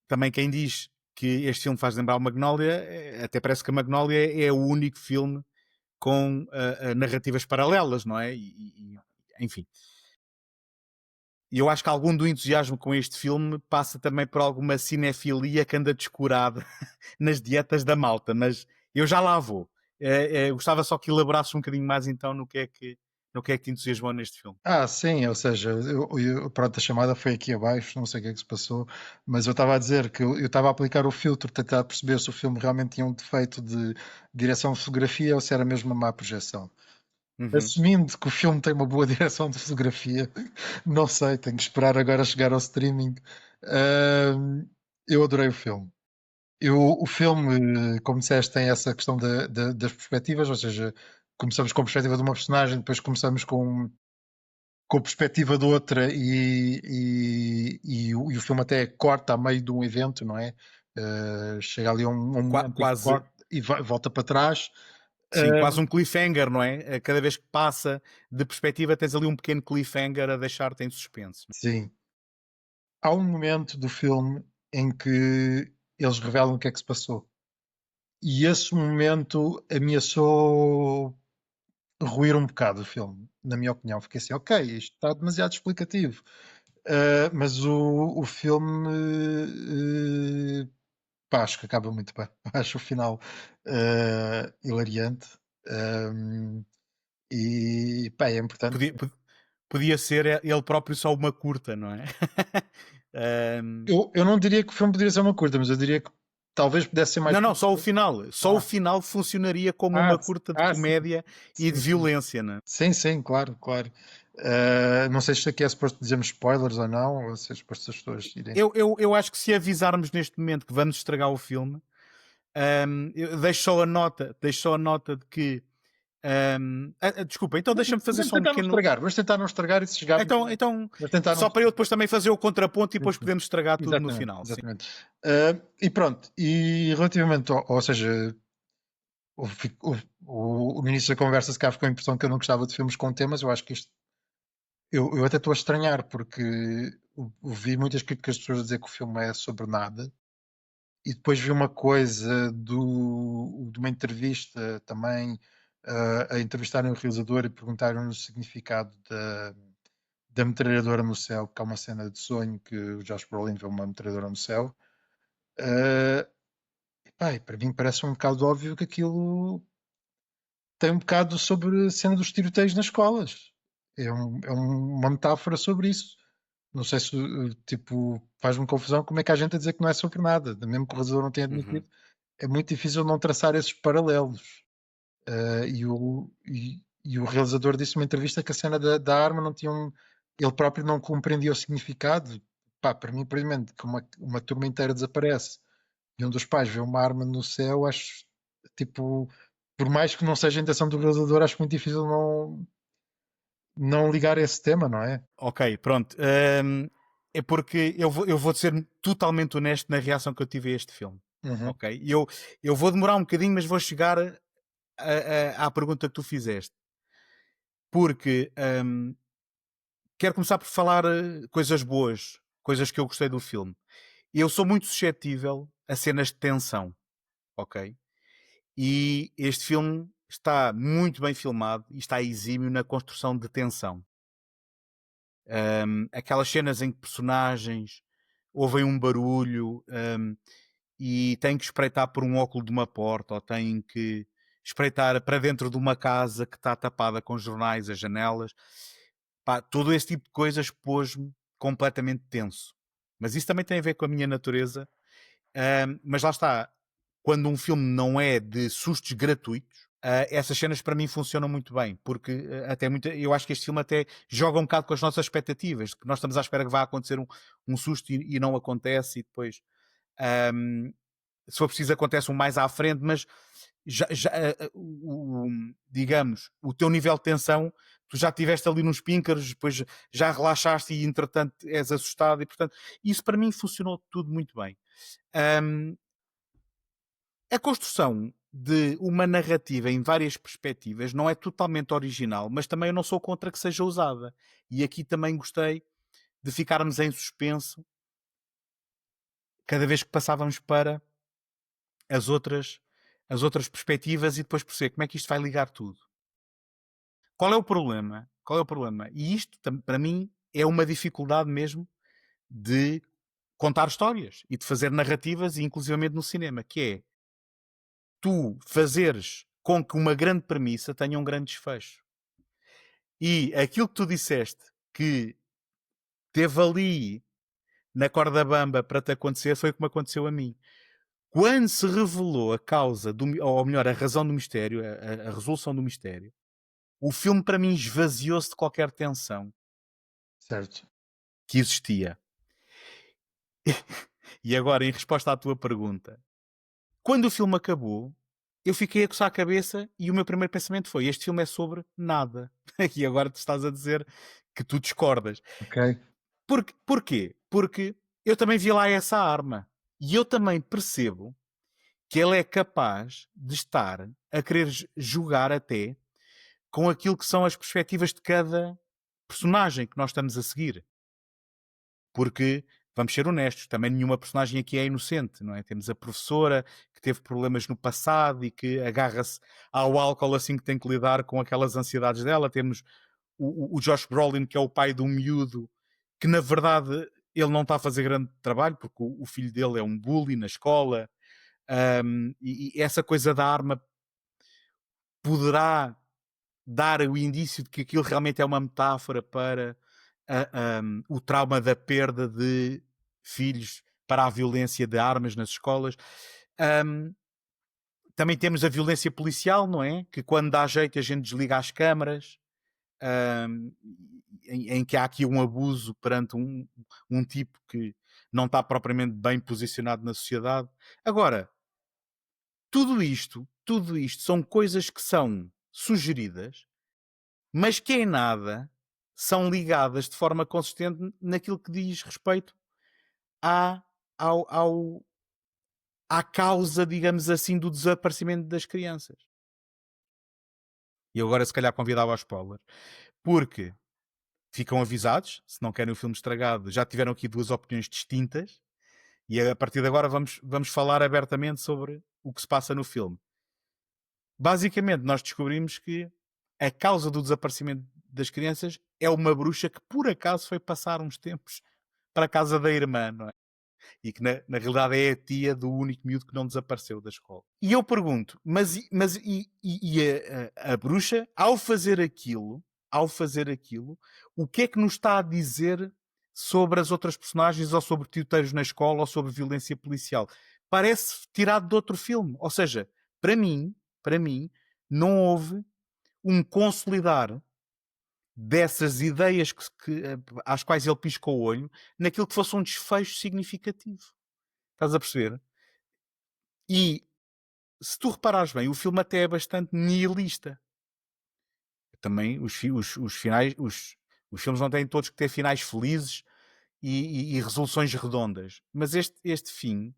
também quem diz que este filme faz lembrar o Magnolia, até parece que a Magnolia é o único filme com narrativas paralelas, não é? Enfim. E eu acho que algum do entusiasmo com este filme passa também por alguma cinefilia que anda descurada nas dietas da malta, mas eu já lá vou. Gostava só que elaborasses um bocadinho mais então no que é que te entusiasmou neste filme. Sim, ou seja, pronto, a chamada foi aqui abaixo, não sei o que é que se passou, mas eu estava a dizer que eu estava a aplicar o filtro, tentar perceber se o filme realmente tinha um defeito de direção de fotografia ou se era mesmo uma má projeção. Uhum. Assumindo que o filme tem uma boa direção de fotografia, não sei, tenho que esperar agora chegar ao streaming. Eu adorei o filme. O filme, como disseste, tem essa questão das perspectivas, ou seja, começamos com a perspectiva de uma personagem, depois começamos com a perspectiva de outra e o filme até corta a meio de um evento, não é? Chega ali a um momento em que Quase, corta e volta para trás. sim, quase um cliffhanger, não é? Cada vez que passa de perspectiva tens ali um pequeno cliffhanger a deixar-te em suspense. Sim. Há um momento do filme em que eles revelam o que é que se passou. E esse momento ameaçou ruir um bocado o filme, na minha opinião. Fiquei assim, ok, isto está demasiado explicativo. Mas o filme, pá, acho que acaba muito bem. Acho o final hilariante. E pá, é importante. Podia, podia ser ele próprio só uma curta, não é? Eu não diria que o filme poderia ser uma curta, mas eu diria que talvez pudesse ser mais. Não, só o final. Só o Ah, final funcionaria como ah, uma curta de sim, comédia e de sim, sim. violência, não é? Sim, sim, claro, claro. Não sei se isto aqui é suposto dizermos spoilers ou não, ou se é suposto as pessoas irem. Eu acho que se avisarmos neste momento que vamos estragar o filme, eu deixo só a nota de que. Desculpa, então deixa-me fazer Vamos só um tentar não pequeno. estragar, vamos tentar não estragar e se chegarmos. Então, Vamos tentar não só para eu estragar. depois também fazer o contraponto e Sim, depois sim. podemos estragar tudo no Exatamente, final. Sim. exatamente. E pronto, e relativamente ou seja, no início da conversa se calhar ficou a impressão que eu não gostava de filmes com temas, eu acho que isto eu até estou a estranhar porque ouvi muitas críticas de pessoas a dizer que o filme é sobre nada e depois vi uma coisa de uma entrevista também, a entrevistarem o realizador e perguntaram o significado da metralhadora no céu, porque há uma cena de sonho que o Josh Brolin vê uma metralhadora no céu. E para mim parece um bocado óbvio que aquilo tem um bocado sobre a cena dos tiroteios nas escolas. Uma metáfora sobre isso. Não sei se, tipo, faz-me confusão como é que há gente a dizer que não é sobre nada, mesmo que o realizador não tenha admitido. É muito difícil não traçar esses paralelos. E o realizador disse numa entrevista que a cena da arma não tinha ele próprio não compreendia o significado. Pá, para mim, primeiramente, que uma turma inteira desaparece e um dos pais vê uma arma no céu, acho, tipo, por mais que não seja a intenção do realizador, acho muito difícil não ligar esse tema, não é? Ok, pronto. É porque eu vou ser totalmente honesto na reação que eu tive a este filme. Uhum. Ok? E eu vou demorar um bocadinho, mas vou chegar à pergunta que tu fizeste. Porque quero começar por falar coisas boas, coisas que eu gostei do filme. Eu sou muito suscetível a cenas de tensão, ok? E este filme está muito bem filmado e está exímio na construção de tensão. Aquelas cenas em que personagens ouvem um barulho e têm que espreitar por um óculo de uma porta ou têm que espreitar para dentro de uma casa que está tapada com jornais, as janelas. Pá, todo esse tipo de coisas pôs-me completamente tenso. Mas isso também tem a ver com a minha natureza. Mas lá está, quando um filme não é de sustos gratuitos, essas cenas para mim funcionam muito bem, porque eu acho que este filme até joga um bocado com as nossas expectativas, que nós estamos à espera que vá acontecer um susto e não acontece, e depois, se for preciso, acontece um mais à frente, mas digamos, o teu nível de tensão, tu já estiveste ali nos píncaros, depois já relaxaste e entretanto és assustado, e portanto, isso para mim funcionou tudo muito bem. A construção de uma narrativa em várias perspectivas não é totalmente original, mas também eu não sou contra que seja usada. E aqui também gostei de ficarmos em suspenso cada vez que passávamos para as outras, as outras perspectivas e depois perceber como é que isto vai ligar tudo. Qual é o problema? Qual é o problema? E isto, para mim, é uma dificuldade mesmo de contar histórias e de fazer narrativas, inclusivamente no cinema, que é tu fazeres com que uma grande premissa tenha um grande desfecho. E aquilo que tu disseste que teve ali na corda bamba para te acontecer foi o que me aconteceu a mim. Quando se revelou a causa, ou melhor, a razão do mistério, a resolução do mistério, o filme para mim esvaziou-se de qualquer tensão Certo. que existia. E agora, em resposta à tua pergunta, quando o filme acabou, eu fiquei a coçar a cabeça e o meu primeiro pensamento foi: este filme é sobre nada. E agora tu estás a dizer que tu discordas. Ok. Porquê? Porque eu também vi lá essa arma. E eu também percebo que ele é capaz de estar a querer jogar até com aquilo que são as perspectivas de cada personagem que nós estamos a seguir. Porque, vamos ser honestos, também nenhuma personagem aqui é inocente, não é? Temos a professora que teve problemas no passado e que agarra-se ao álcool assim que tem que lidar com aquelas ansiedades dela. Temos o Josh Brolin, que é o pai do miúdo, que na verdade ele não está a fazer grande trabalho, porque o filho dele é um bully na escola. E essa coisa da arma poderá dar o indício de que aquilo realmente é uma metáfora para o trauma da perda de filhos para a violência de armas nas escolas. Também temos a violência policial, não é? Que quando dá jeito a gente desliga as câmaras, em que há aqui um abuso perante um tipo que não está propriamente bem posicionado na sociedade. Agora, tudo isto são coisas que são sugeridas, mas que em nada são ligadas de forma consistente naquilo que diz respeito à, à causa, digamos assim, do desaparecimento das crianças. E agora se calhar convidava aos spoilers, porque ficam avisados, se não querem o filme estragado, já tiveram aqui duas opiniões distintas, E a partir de agora vamos falar abertamente sobre o que se passa no filme. Basicamente, nós descobrimos que a causa do desaparecimento das crianças é uma bruxa que por acaso foi passar uns tempos para a casa da irmã, não é? E que na realidade é a tia do único miúdo que não desapareceu da escola. E eu pergunto, mas a bruxa, ao fazer aquilo, o que é que nos está a dizer sobre as outras personagens, ou sobre tiroteios na escola, ou sobre violência policial? Parece tirado de outro filme. Ou seja, para mim, não houve um consolidar dessas ideias às quais ele piscou o olho, naquilo que fosse um desfecho significativo. Estás a perceber? E se tu reparares bem, o filme até é bastante nihilista. Também os finais, os filmes não têm todos que ter finais felizes e resoluções redondas. Mas este fim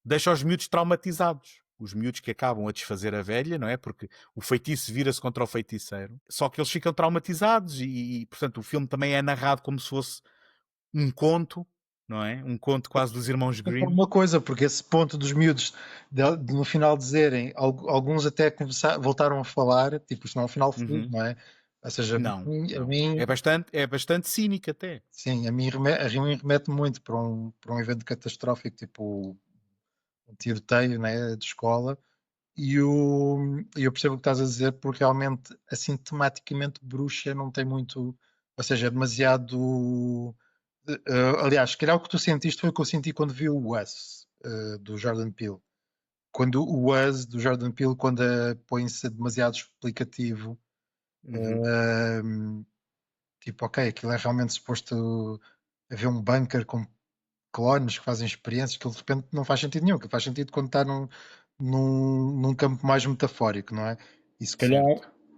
deixa os miúdos traumatizados. Os miúdos que acabam a desfazer a velha, não é? Porque o feitiço vira-se contra o feiticeiro. Só que eles ficam traumatizados portanto, o filme também é narrado como se fosse um conto, não é? Um conto quase dos irmãos Grimm. Uma coisa, porque esse ponto dos miúdos, no final dizerem, alguns até voltaram a falar, tipo, isto não é um final feliz, não é? Ou seja, não. a mim... É bastante cínico até. Sim, a mim remete muito para um evento catastrófico, tipo um tiroteio, né, de escola, e eu percebo o que estás a dizer, porque realmente, assim, tematicamente, bruxa não tem muito, ou seja, é demasiado... aliás, se calhar o que tu sentiste foi o que eu senti quando vi o Us, do Jordan Peele. Quando o Us, do Jordan Peele, quando põe-se demasiado explicativo, tipo, ok, aquilo é realmente suposto haver um bunker com clones que fazem experiências, que de repente não faz sentido nenhum, que faz sentido quando está num campo mais metafórico, não é? E se calhar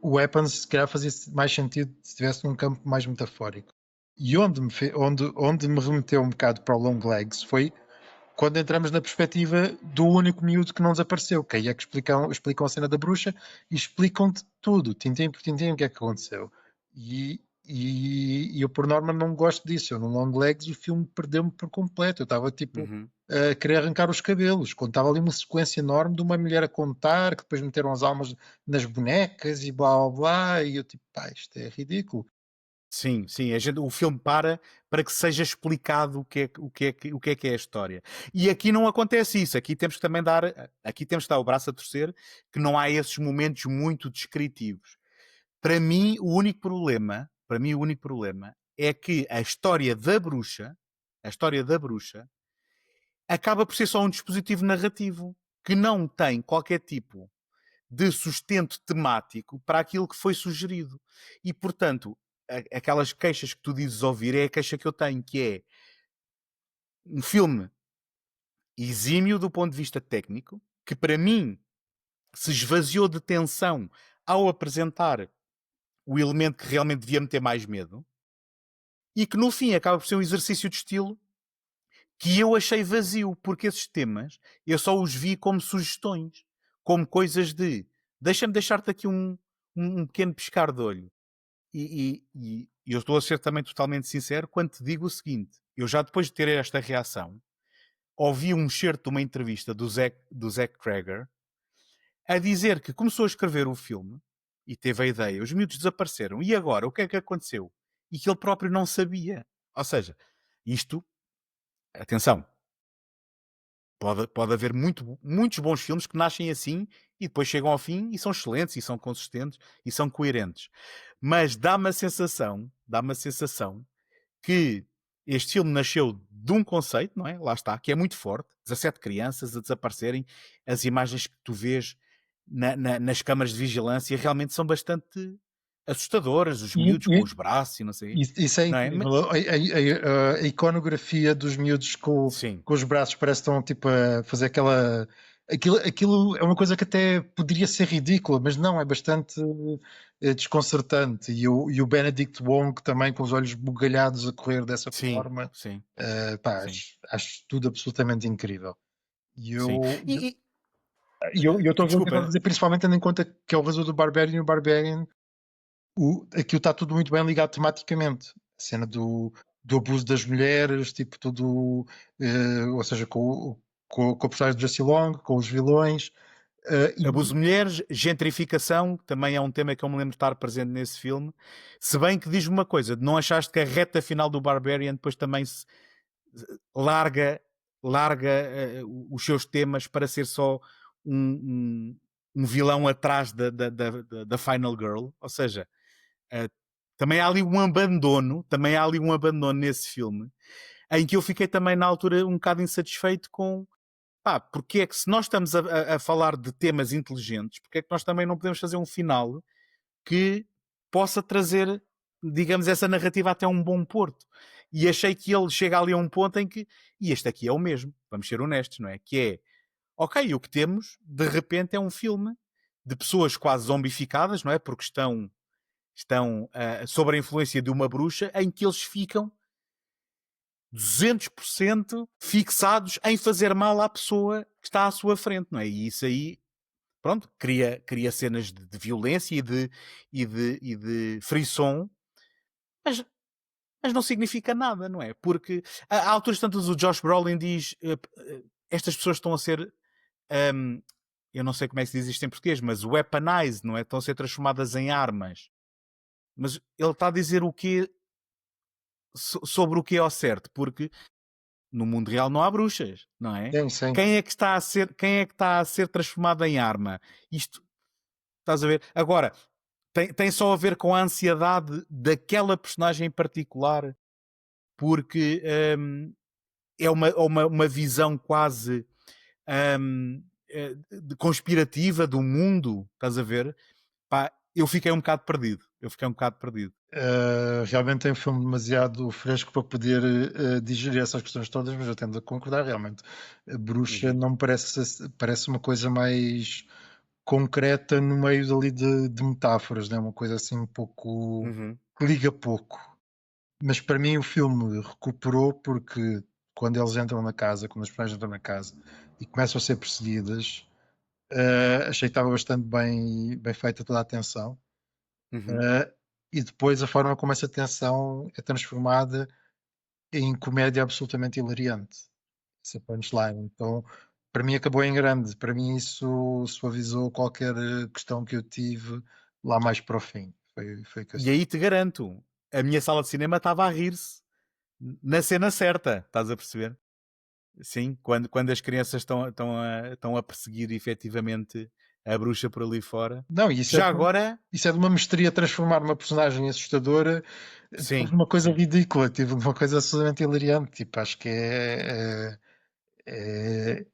o Weapons se calhar fazia mais sentido se estivesse num campo mais metafórico. E onde me remeteu um bocado para o Long Legs foi quando entramos na perspectiva do único miúdo que não desapareceu, que aí é que explicam a cena da bruxa e explicam-te tudo, tintim por tintim, o que é que aconteceu. E eu, por norma, não gosto disso. Eu, no Long Legs, o filme perdeu-me por completo. Eu estava, tipo, a querer arrancar os cabelos. Contava ali uma sequência enorme de uma mulher a contar, que depois meteram as almas nas bonecas e blá, blá, blá. E eu, tipo, pá, isto é ridículo. Sim, o filme para que seja explicado o que é a história. E aqui não acontece isso. Aqui temos que também dar o braço a torcer, que não há esses momentos muito descritivos. Para mim, o único problema é que a história da bruxa acaba por ser só um dispositivo narrativo que não tem qualquer tipo de sustento temático para aquilo que foi sugerido. E, portanto, aquelas queixas que tu dizes ouvir é a queixa que eu tenho, que é um filme exímio do ponto de vista técnico, que para mim se esvaziou de tensão ao apresentar o elemento que realmente devia meter mais medo, e que no fim acaba por ser um exercício de estilo que eu achei vazio, porque esses temas eu só os vi como sugestões, como coisas de deixa-me deixar-te aqui um pequeno piscar de olho. E eu estou a ser também totalmente sincero quando te digo o seguinte: eu já depois de ter esta reação ouvi um excerto de uma entrevista do Zach Cregger a dizer que começou a escrever o filme e teve a ideia, os miúdos desapareceram, e agora o que é que aconteceu? E que ele próprio não sabia. Ou seja, isto, atenção, pode haver muitos bons filmes que nascem assim e depois chegam ao fim e são excelentes e são consistentes e são coerentes. Mas dá-me a sensação que este filme nasceu de um conceito, não é? Lá está, que é muito forte. 17 crianças a desaparecerem. As imagens que tu vês nas câmaras de vigilância realmente são bastante assustadoras. Os miúdos com os braços e não sei. Isso é incrível. A iconografia dos miúdos com os braços parece que estão tipo a fazer aquela... Aquilo é uma coisa que até poderia ser ridícula, mas não, é bastante desconcertante. E o Benedict Wong também com os olhos bugalhados a correr dessa forma. Acho tudo absolutamente incrível. E eu estou a dizer, principalmente tendo em conta que é o resumo do Barbarian, e o Barbarian aquilo está tudo muito bem ligado tematicamente. A cena do do abuso das mulheres, tipo tudo, ou seja, com a personagem de Jessie Long, com os vilões. Abuso de mulheres, gentrificação, também é um tema que eu me lembro de estar presente nesse filme. Se bem que diz-me uma coisa, não achaste que a reta final do Barbarian depois também se larga os seus temas para ser só um vilão atrás da Final Girl? Ou seja, também há ali um abandono nesse filme, em que eu fiquei também na altura um bocado insatisfeito com porque é que se nós estamos a falar de temas inteligentes, porque é que nós também não podemos fazer um final que possa trazer, digamos, essa narrativa até um bom porto? E achei que ele chega ali a um ponto em que, e este aqui é o mesmo, vamos ser honestos, não é? Que é, ok, o que temos, de repente, é um filme de pessoas quase zombificadas, não é? Porque estão sob a influência de uma bruxa, em que eles ficam 200% fixados em fazer mal à pessoa que está à sua frente, não é? E isso aí, pronto, cria cenas de violência e de frisson, mas, mas não significa nada, não é? Porque há alturas tantas o Josh Brolin diz estas pessoas estão a ser eu não sei como é que se diz isto em português, mas weaponized, não é? Estão a ser transformadas em armas. Mas ele está a dizer o quê sobre o que é ao certo? Porque no mundo real não há bruxas, não é? Sim. Quem é que está a ser transformado em arma? Isto, estás a ver? Agora, tem só a ver com a ansiedade daquela personagem em particular, porque é uma visão quase conspirativa do mundo, estás a ver? Eu fiquei um bocado perdido. Realmente é um filme demasiado fresco para poder digerir essas questões todas, mas eu tendo a concordar. Realmente, a bruxa não me parece uma coisa mais concreta no meio dali de metáforas, né? Uma coisa assim um pouco que liga pouco. Mas para mim o filme recuperou porque quando eles entram na casa, quando as personagens entram na casa e começam a ser perseguidas, achei que estava bastante bem feita toda a atenção. E depois a forma como essa tensão é transformada em comédia absolutamente hilariante. Essa punchline. Então, para mim acabou em grande. Para mim isso suavizou qualquer questão que eu tive lá mais para o fim. Foi que eu E aí te garanto, a minha sala de cinema estava a rir-se na cena certa, estás a perceber? Sim, quando as crianças estão a perseguir efetivamente a bruxa por ali fora. Não, isso Já agora, isso é de uma mestria transformar uma personagem assustadora sim, numa coisa sim. ridícula, tipo, uma coisa absolutamente hilariante. Tipo, acho que é,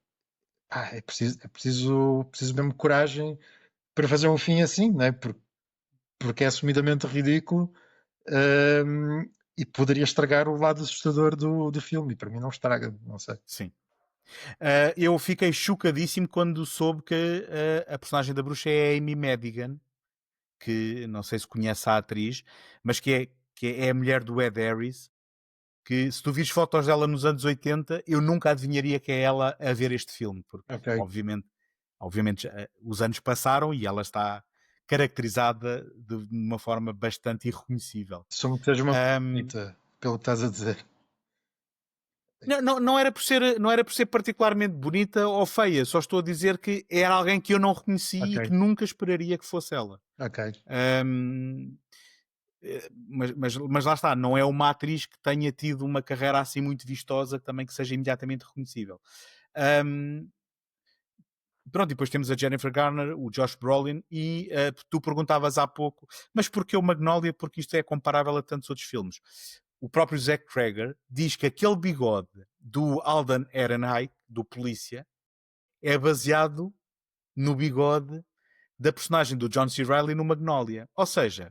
preciso mesmo coragem para fazer um fim assim, não é? Porque é assumidamente ridículo, e poderia estragar o lado assustador do filme. E para mim não estraga, não sei. Sim. Eu fiquei chocadíssimo quando soube que a personagem da bruxa é a Amy Madigan, que não sei se conhece a atriz, mas que é a mulher do Ed Harris, que se tu vires fotos dela nos anos 80, eu nunca adivinharia que é ela a ver este filme, porque Ok. obviamente os anos passaram e ela está caracterizada de uma forma bastante irreconhecível. Só me seja uma bonita, pelo que estás a dizer. Não era por ser particularmente bonita ou feia, só estou a dizer que era alguém que eu não reconheci e Ok. que nunca esperaria que fosse ela. Ok. Mas lá está, não é uma atriz que tenha tido uma carreira assim muito vistosa, também que seja imediatamente reconhecível. Pronto, e depois temos a Jennifer Garner, o Josh Brolin e tu perguntavas há pouco, mas porquê o Magnolia? Porque isto é comparável a tantos outros filmes. O próprio Zack Cregger diz que aquele bigode do Alden Ehrenreich, do polícia, é baseado no bigode da personagem do John C. Reilly no Magnolia. Ou seja,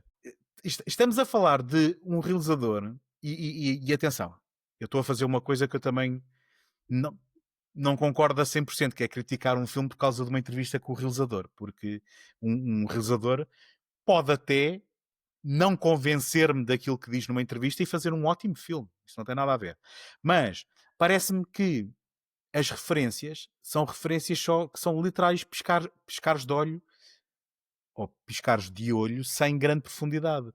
estamos a falar de um realizador e atenção, eu estou a fazer uma coisa que eu também não concordo a 100%, que é criticar um filme por causa de uma entrevista com o realizador, porque um realizador pode até não convencer-me daquilo que diz numa entrevista e fazer um ótimo filme. Isso não tem nada a ver. Mas parece-me que as referências são referências só que são literais piscares de olho ou piscares de olho sem grande profundidade.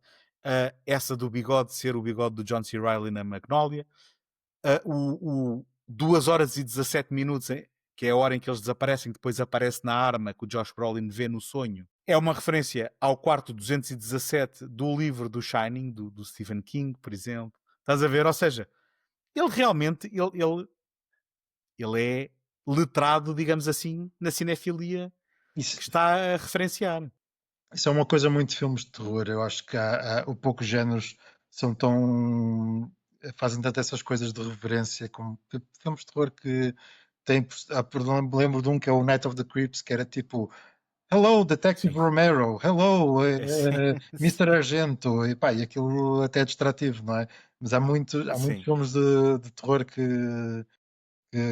essa do bigode ser o bigode do John C. Reilly na Magnolia, o 2 horas e 17 minutos, que é a hora em que eles desaparecem, depois aparece na arma que o Josh Brolin vê no sonho. É uma referência ao quarto 217 do livro do Shining, do Stephen King, por exemplo. Estás a ver? Ou seja, ele realmente ele é letrado, digamos assim, na cinefilia que Isso, está a referenciar. isso é uma coisa muito de filmes de terror. Eu acho que o poucos géneros são tão. Fazem tanto essas coisas de reverência como filmes de terror que tem. Lembro de um que é o Night of the Creeps, que era tipo Hello, Detective Sim. Romero. Hello, Sim. Mr. Argento. E pá, e aquilo até é distrativo, não é? Mas há muitos Sim. filmes de terror que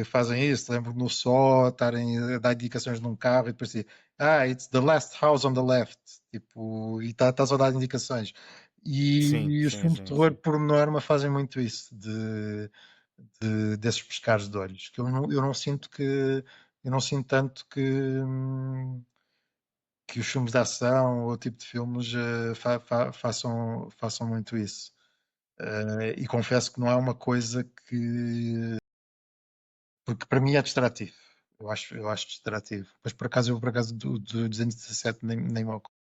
fazem isso. Lembro no Só estarem a dar indicações num carro e depois dizer, it's the last house on the left. Tipo, e estás a dar indicações. Sim, E os sim, filmes de sim, terror, sim. por norma, fazem muito isso, desses pescados de olhos. Que eu não sinto eu não sinto tanto que os filmes de ação ou o tipo de filmes façam muito isso. E confesso que não é uma coisa que. Porque para mim é distrativo. Eu acho distrativo. Mas por acaso do 217 nem me ocorre.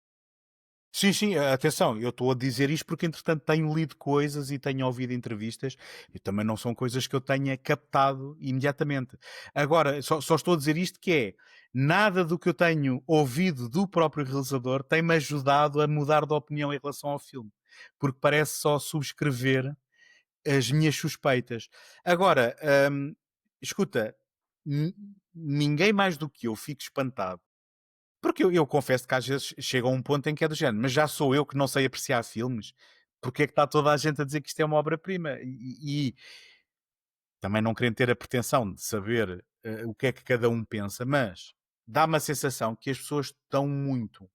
Sim, sim, atenção, eu estou a dizer isto porque entretanto tenho lido coisas e tenho ouvido entrevistas e também não são coisas que eu tenha captado imediatamente. Agora, só estou a dizer isto que é, nada do que eu tenho ouvido do próprio realizador tem-me ajudado a mudar de opinião em relação ao filme, porque parece só subscrever as minhas suspeitas. Agora, escuta, ninguém mais do que eu fico espantado. Porque eu confesso que às vezes chega a um ponto em que é do género, mas já sou eu que não sei apreciar filmes, porque é que está toda a gente a dizer que isto é uma obra-prima? E também não querendo ter a pretensão de saber o que é que cada um pensa, mas dá-me a sensação que as pessoas estão muito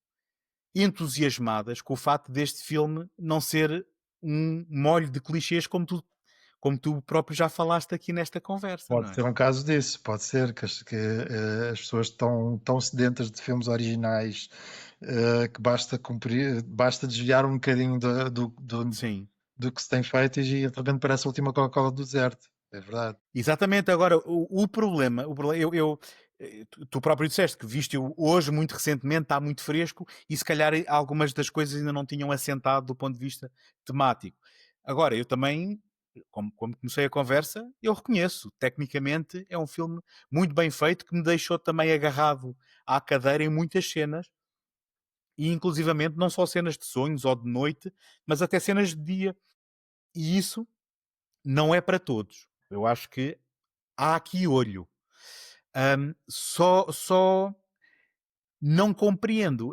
entusiasmadas com o facto deste filme não ser um molho de clichês como tu próprio já falaste aqui nesta conversa, não Pode é? ser um caso disso, pode ser que as pessoas estão tão sedentas de filmes originais que basta desviar um bocadinho Sim. do que se tem feito e de repente parece a última Coca-Cola do deserto. É verdade. Exatamente, agora o problema tu próprio disseste que viste-o hoje, muito recentemente, está muito fresco e se calhar algumas das coisas ainda não tinham assentado do ponto de vista temático. Agora, eu também, como comecei a conversa, eu reconheço, tecnicamente é um filme muito bem feito que me deixou também agarrado à cadeira em muitas cenas e inclusivamente não só cenas de sonhos ou de noite, mas até cenas de dia. E isso não é para todos. Eu acho que há aqui olho. Só não compreendo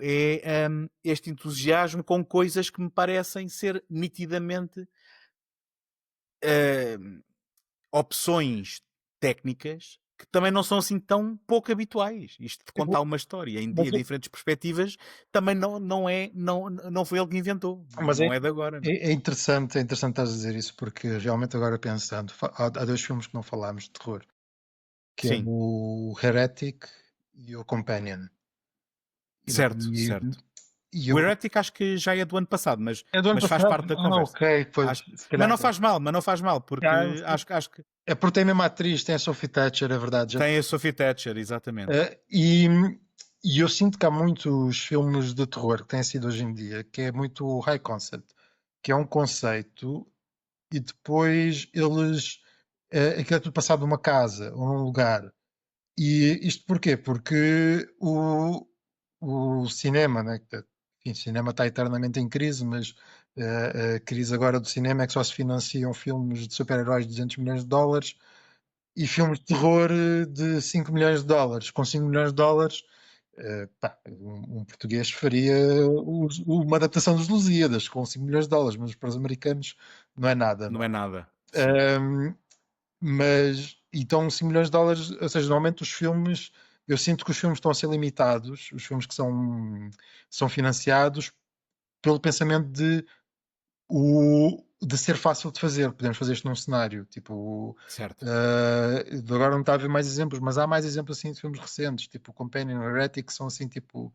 este entusiasmo com coisas que me parecem ser nitidamente opções técnicas que também não são assim tão pouco habituais. Isto de contar uma história em Mas, diferentes perspectivas também não foi ele que inventou. mas Não é de agora. Não? é interessante estás a dizer isso, porque realmente agora pensando, há dois filmes que não falámos de terror, que é Sim, o Heretic e o Companion. certo, E, certo. e O eu, Heretic acho que já é do ano passado, é do ano mas faz passado? parte da conversa. Ok, pois, se Mas calhar. não faz mal, Ah, porque acho que é porque tem a mesma atriz, tem a Sophie Thatcher, é verdade. tem a Sophie Thatcher, exatamente. E eu sinto que há muitos filmes de terror que têm sido hoje em dia, que é muito high concept, que é um conceito e depois eles. Aquilo é tudo passado numa casa ou num lugar. E isto porquê? Porque o cinema, né? Enfim, o cinema está eternamente em crise, mas a crise agora do cinema é que só se financiam filmes de super-heróis de 200 milhões de dólares e filmes de terror de 5 milhões de dólares. Com 5 milhões de dólares, um português faria uma adaptação dos Lusíadas com 5 milhões de dólares, mas para os americanos não é nada. Não é nada. Sim. Mas então 5 milhões de dólares, ou seja, normalmente os filmes, eu sinto que os filmes estão a ser limitados, os filmes que são financiados pelo pensamento de ser fácil de fazer, podemos fazer isto num cenário, tipo, Certo. agora não está a ver mais exemplos, mas há mais exemplos assim de filmes recentes, tipo Companion ou Heretic, que são assim, tipo,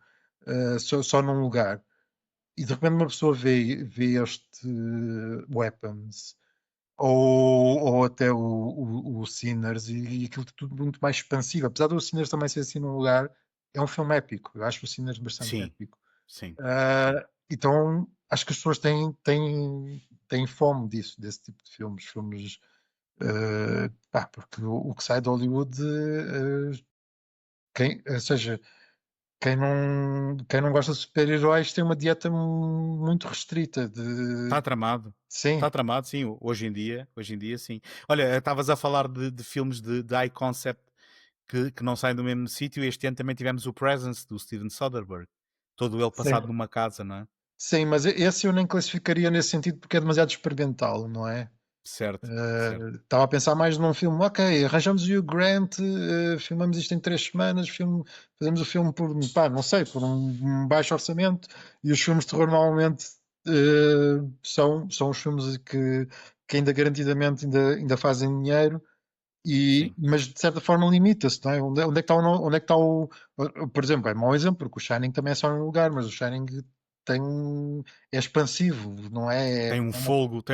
só num lugar. e de repente uma pessoa vê este Weapons ou até o Sinners e aquilo tudo muito mais expansivo. Apesar do Sinners também ser assim num lugar, é um filme épico. Eu acho o Sinners bastante Sim, épico. sim, sim. Então acho que as pessoas têm fome disso, desse tipo de filmes. Filmes pá, porque o que sai de Hollywood, ou seja, quem não gosta de super-heróis tem uma dieta muito restrita Está tramado. sim, Está tramado, sim. Hoje em dia, sim. Olha, estavas a falar de filmes de high concept que não saem do mesmo sítio. Este ano também tivemos o Presence, do Steven Soderbergh. Todo ele sim. passado numa casa, não é? Sim, mas esse eu nem classificaria nesse sentido porque é demasiado experimental, não é? Certo, certo. Estava a pensar mais num filme, ok, arranjamos o Hugh Grant, filmamos isto em 3 semanas, fazemos o filme por, pá, não sei, por um baixo orçamento, e os filmes de terror normalmente são os filmes que ainda garantidamente ainda fazem dinheiro, Sim. mas de certa forma limita-se, não é? Onde é que está onde é que está por exemplo, é mau exemplo, porque o Shining também é só um lugar, mas o Shining é expansivo, não é? Tem um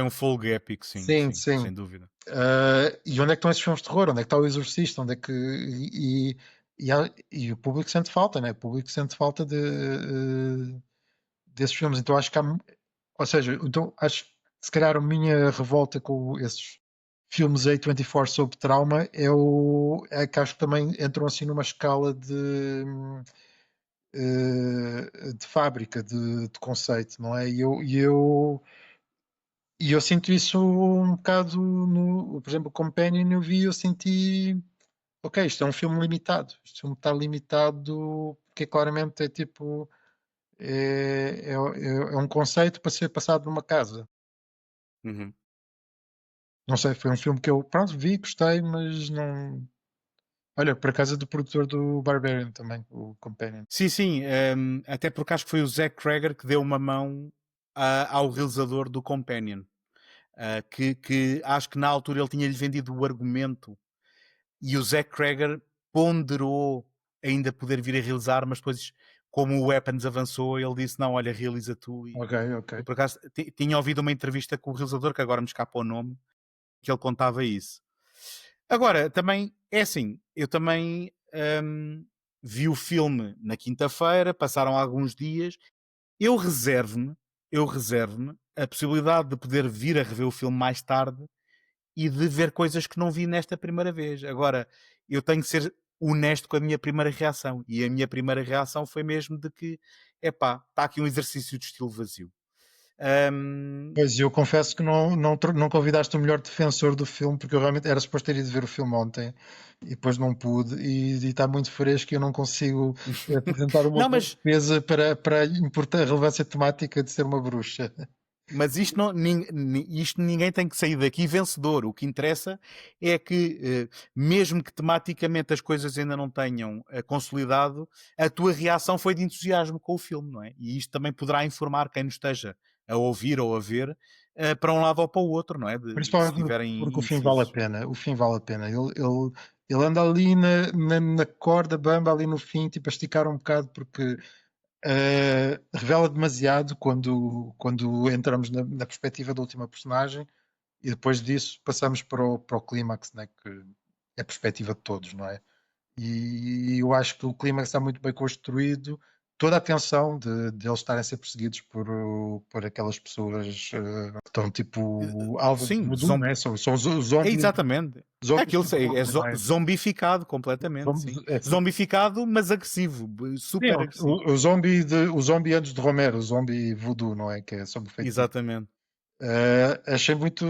folgo épico, sim, Sim, sim, sim. sem dúvida. E onde é que estão esses filmes de terror? Onde é que está o Exorcista? Onde é que. E o público sente falta, né? O público sente falta desses filmes. Então acho que há. Ou seja, então acho que se calhar a minha revolta com esses filmes A24 sobre trauma é que acho que também entram assim numa escala de fábrica, de conceito, não é? E eu sinto isso um bocado no. Por exemplo, o Companion eu vi, eu senti. Ok, isto é um filme limitado. Este filme está limitado porque claramente é tipo. É um conceito para ser passado numa casa. Uhum. Não sei, foi um filme que eu, pronto, vi, gostei, mas não. Olha, por acaso é do produtor do Barbarian também, o Companion. Sim, sim, até porque acho que foi o Zack Cregger que deu uma mão ao realizador do Companion. Que acho que na altura ele tinha-lhe vendido o argumento e o Zack Cregger ponderou ainda poder vir a realizar, mas depois, como o Weapons avançou, ele disse: Não, olha, realiza tu. E Ok, ok. eu, por acaso, tinha ouvido uma entrevista com o realizador, que agora me escapa o nome, que ele contava isso. Agora, também é assim, eu também vi o filme na quinta-feira, passaram alguns dias, eu reservo-me, eu reservo-me a possibilidade de poder vir a rever o filme mais tarde e de ver coisas que não vi nesta primeira vez. Agora, eu tenho que ser honesto com a minha primeira reação. E a minha primeira reação foi mesmo de que, epá, está aqui um exercício de estilo vazio. Pois, eu confesso que não convidaste o melhor defensor do filme, porque eu realmente era suposto ter ido ver o filme ontem e depois não pude, e está muito fresco e eu não consigo apresentar uma Não, boa mas defesa para a relevância temática de ser uma bruxa. Isto, não, isto ninguém tem que sair daqui vencedor. O que interessa é que, mesmo que tematicamente as coisas ainda não tenham consolidado, a tua reação foi de entusiasmo com o filme, não é? E isto também poderá informar quem nos esteja a ouvir ou a ver para um lado ou para o outro, não é? Se Principalmente estiverem porque o fim vale a indecisos. pena. O fim vale a pena. Ele anda ali na corda bamba, ali no fim, tipo a esticar um bocado, porque revela demasiado quando entramos na perspectiva da última personagem e depois disso passamos para o clímax, né, que é a perspectiva de todos, não é? E eu acho que o clímax está muito bem construído. Toda a tensão de eles estarem a ser perseguidos por aquelas pessoas que estão tipo alvo de Sim, voodoo, né? São os é zombies, exatamente. É zombies aquilo, de terror, não é? zombificado completamente, sim. Assim, Zombificado, mas agressivo, sim, super agressivo. o zombie antes de Romero, o zombie voodoo, não é? Que é sobre feitiço. Exatamente. Achei muito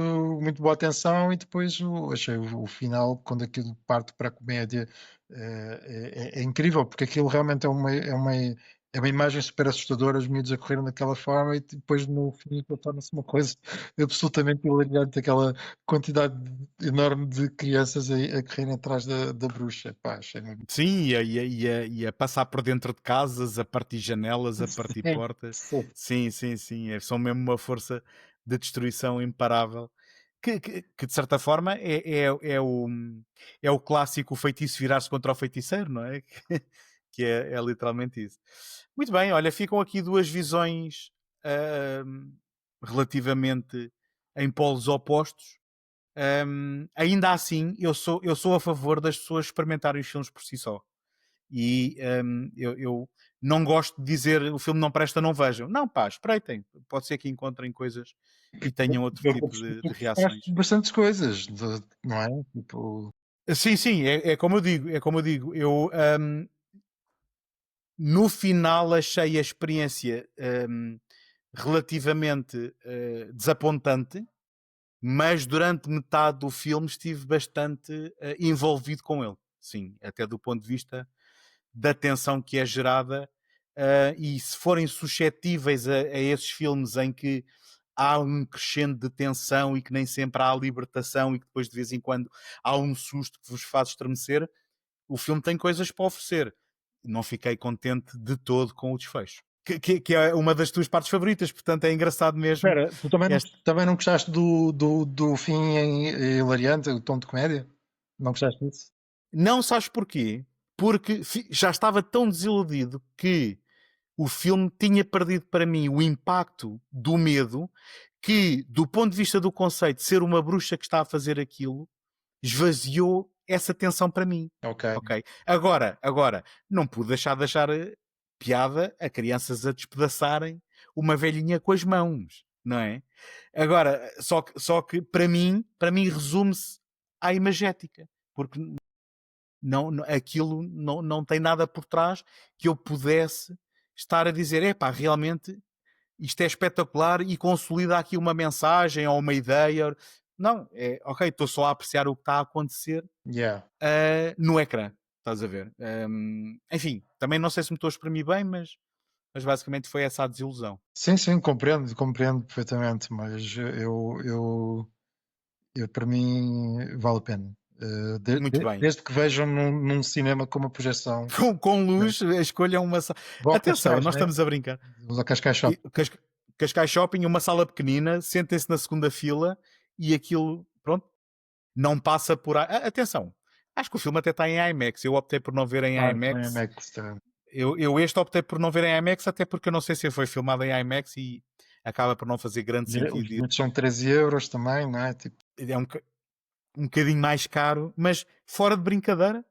boa atenção e depois achei o final, quando aquilo parte para a comédia, é incrível, porque aquilo realmente é uma imagem super assustadora, os miúdos a correr daquela forma e depois no fim aquilo torna-se uma coisa absolutamente hilariante, aquela quantidade enorme de crianças a correrem atrás da bruxa. Pá, achei muito. Sim, e a passar por dentro de casas, a partir janelas, a partir Sim, portas. sim. Sim, sim, sim. São mesmo uma força de destruição imparável. Que de certa forma é o clássico feitiço virar-se contra o feiticeiro, não é? Que é literalmente isso. Muito bem, olha, ficam aqui duas visões relativamente em polos opostos, ainda assim eu sou a favor das pessoas experimentarem os filmes por si só. E eu não gosto de dizer o filme não presta, não vejam. Não, pá, espreitem. Pode ser que encontrem coisas e tenham outro Eu tipo percebi que de tu gostaste reações. de bastantes coisas, não é? Tipo, Sim, sim, é como eu digo, é como eu digo. Eu no final achei a experiência relativamente desapontante, mas durante metade do filme estive bastante envolvido com ele. Sim, até do ponto de vista da tensão que é gerada, e se forem suscetíveis a esses filmes em que há um crescendo de tensão e que nem sempre há a libertação e que depois de vez em quando há um susto que vos faz estremecer, o filme tem coisas para oferecer. Não fiquei contente de todo com o desfecho. Que é uma das tuas partes favoritas, portanto é engraçado mesmo. espera, tu também Este... também não gostaste do fim hilariante, o tom de comédia? Não gostaste disso? Não sabes porquê? Porque já estava tão desiludido que o filme tinha perdido para mim o impacto do medo que, do ponto de vista do conceito de ser uma bruxa que está a fazer aquilo, esvaziou essa tensão para mim. Ok. Ok? Agora, não pude deixar piada a crianças a despedaçarem uma velhinha com as mãos, não é? Agora, só que para mim resume-se à imagética, porque aquilo não tem nada por trás que eu pudesse estar a dizer, epá, realmente isto é espetacular e consolida aqui uma mensagem ou uma ideia. Não, ok, estou só a apreciar o que está a acontecer Yeah. no ecrã, estás a ver? Enfim, também não sei se me estou a exprimir bem, mas basicamente foi essa a desilusão. Sim, compreendo perfeitamente, mas eu para mim vale a pena. Muito bem. Desde que vejam num cinema com uma projeção. Com luz, escolham uma sala. Vou ao Atenção, Cascais, nós né? estamos a brincar. Vou ao Cascais Shop. Cascais Shopping, uma sala pequenina, sentem-se na segunda fila e aquilo, pronto, não passa por. Atenção, acho que o filme até está em IMAX. Eu optei por não ver em Tem IMAX. IMAX, tá. Eu este optei por não ver em IMAX, até porque eu não sei se foi filmado em IMAX e acaba por não fazer grande Os sentido ir. bilhetes são 13 € também, não é? Tipo, É um bocadinho mais caro, mas fora de brincadeira,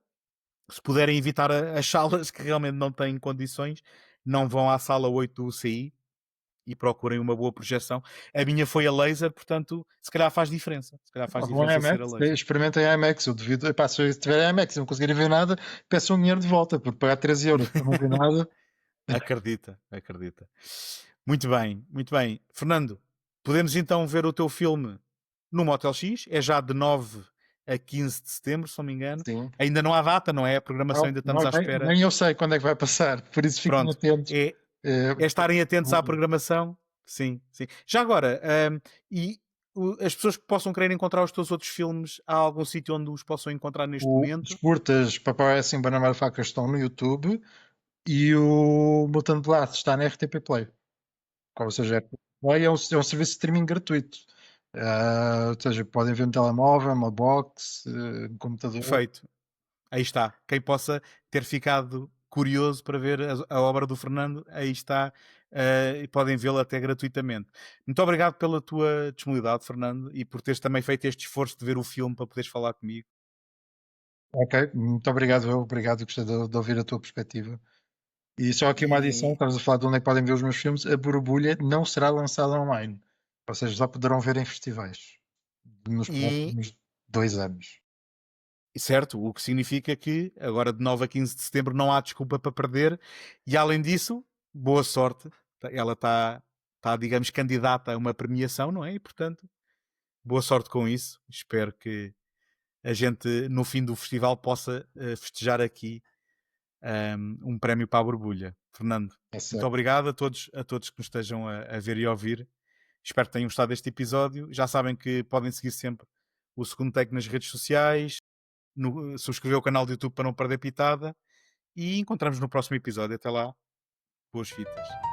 se puderem evitar as salas que realmente não têm condições, não vão à sala 8 do UCI e procurem uma boa projeção. A minha foi a laser, portanto, se calhar faz diferença. Se calhar faz vão em diferença ser a IMAX, laser. experimentem IMAX. Eu devido, epá, se tiver IMAX e não conseguirem ver nada, peçam o dinheiro de volta, porque pagar 13 € para não ver nada. Acredita. Muito bem, muito bem. Fernando, podemos então ver o teu filme no Motel X, é já de 9 a 15 de setembro, se não me engano. Sim. Ainda não há data, não é? A programação ainda estamos à espera. Nem eu sei quando é que vai passar, por isso fiquem Pronto, atentos. é estarem atentos à programação. Sim. Já agora, e as pessoas que possam querer encontrar os teus outros filmes, há algum sítio onde os possam encontrar neste momento? Os curtas Papai assim Banamar Facas estão no YouTube e o Mutant Blast está na RTP Play. Ou seja, RTP Play é um serviço de streaming gratuito. Ou seja, podem ver no telemóvel, no box, no computador. Perfeito. Aí está. Quem possa ter ficado curioso para ver a obra do Fernando, aí está. E podem vê-la até gratuitamente. Muito obrigado pela tua disponibilidade, Fernando, e por teres também feito este esforço de ver o filme para poderes falar comigo. Ok, muito obrigado. Obrigado, gostei de ouvir a tua perspectiva. E só aqui uma adição, E, estamos a falar de onde é que podem ver os meus filmes. A Borbulha não será lançada online. Ou seja, só poderão ver em festivais nos e, próximos 2 anos. certo, o que significa que agora de 9 a 15 de setembro não há desculpa para perder. E além disso, boa sorte. Ela está, digamos, candidata a uma premiação, não é? E portanto, boa sorte com isso. Espero que a gente no fim do festival possa festejar aqui um prémio para a borbulha. Fernando, É muito certo. obrigado a todos que nos estejam a ver e a ouvir. Espero que tenham gostado deste episódio. Já sabem que podem seguir sempre o Segundo Take nas redes sociais, subscrever o canal do YouTube para não perder pitada e encontramos no próximo episódio. Até lá, boas fitas.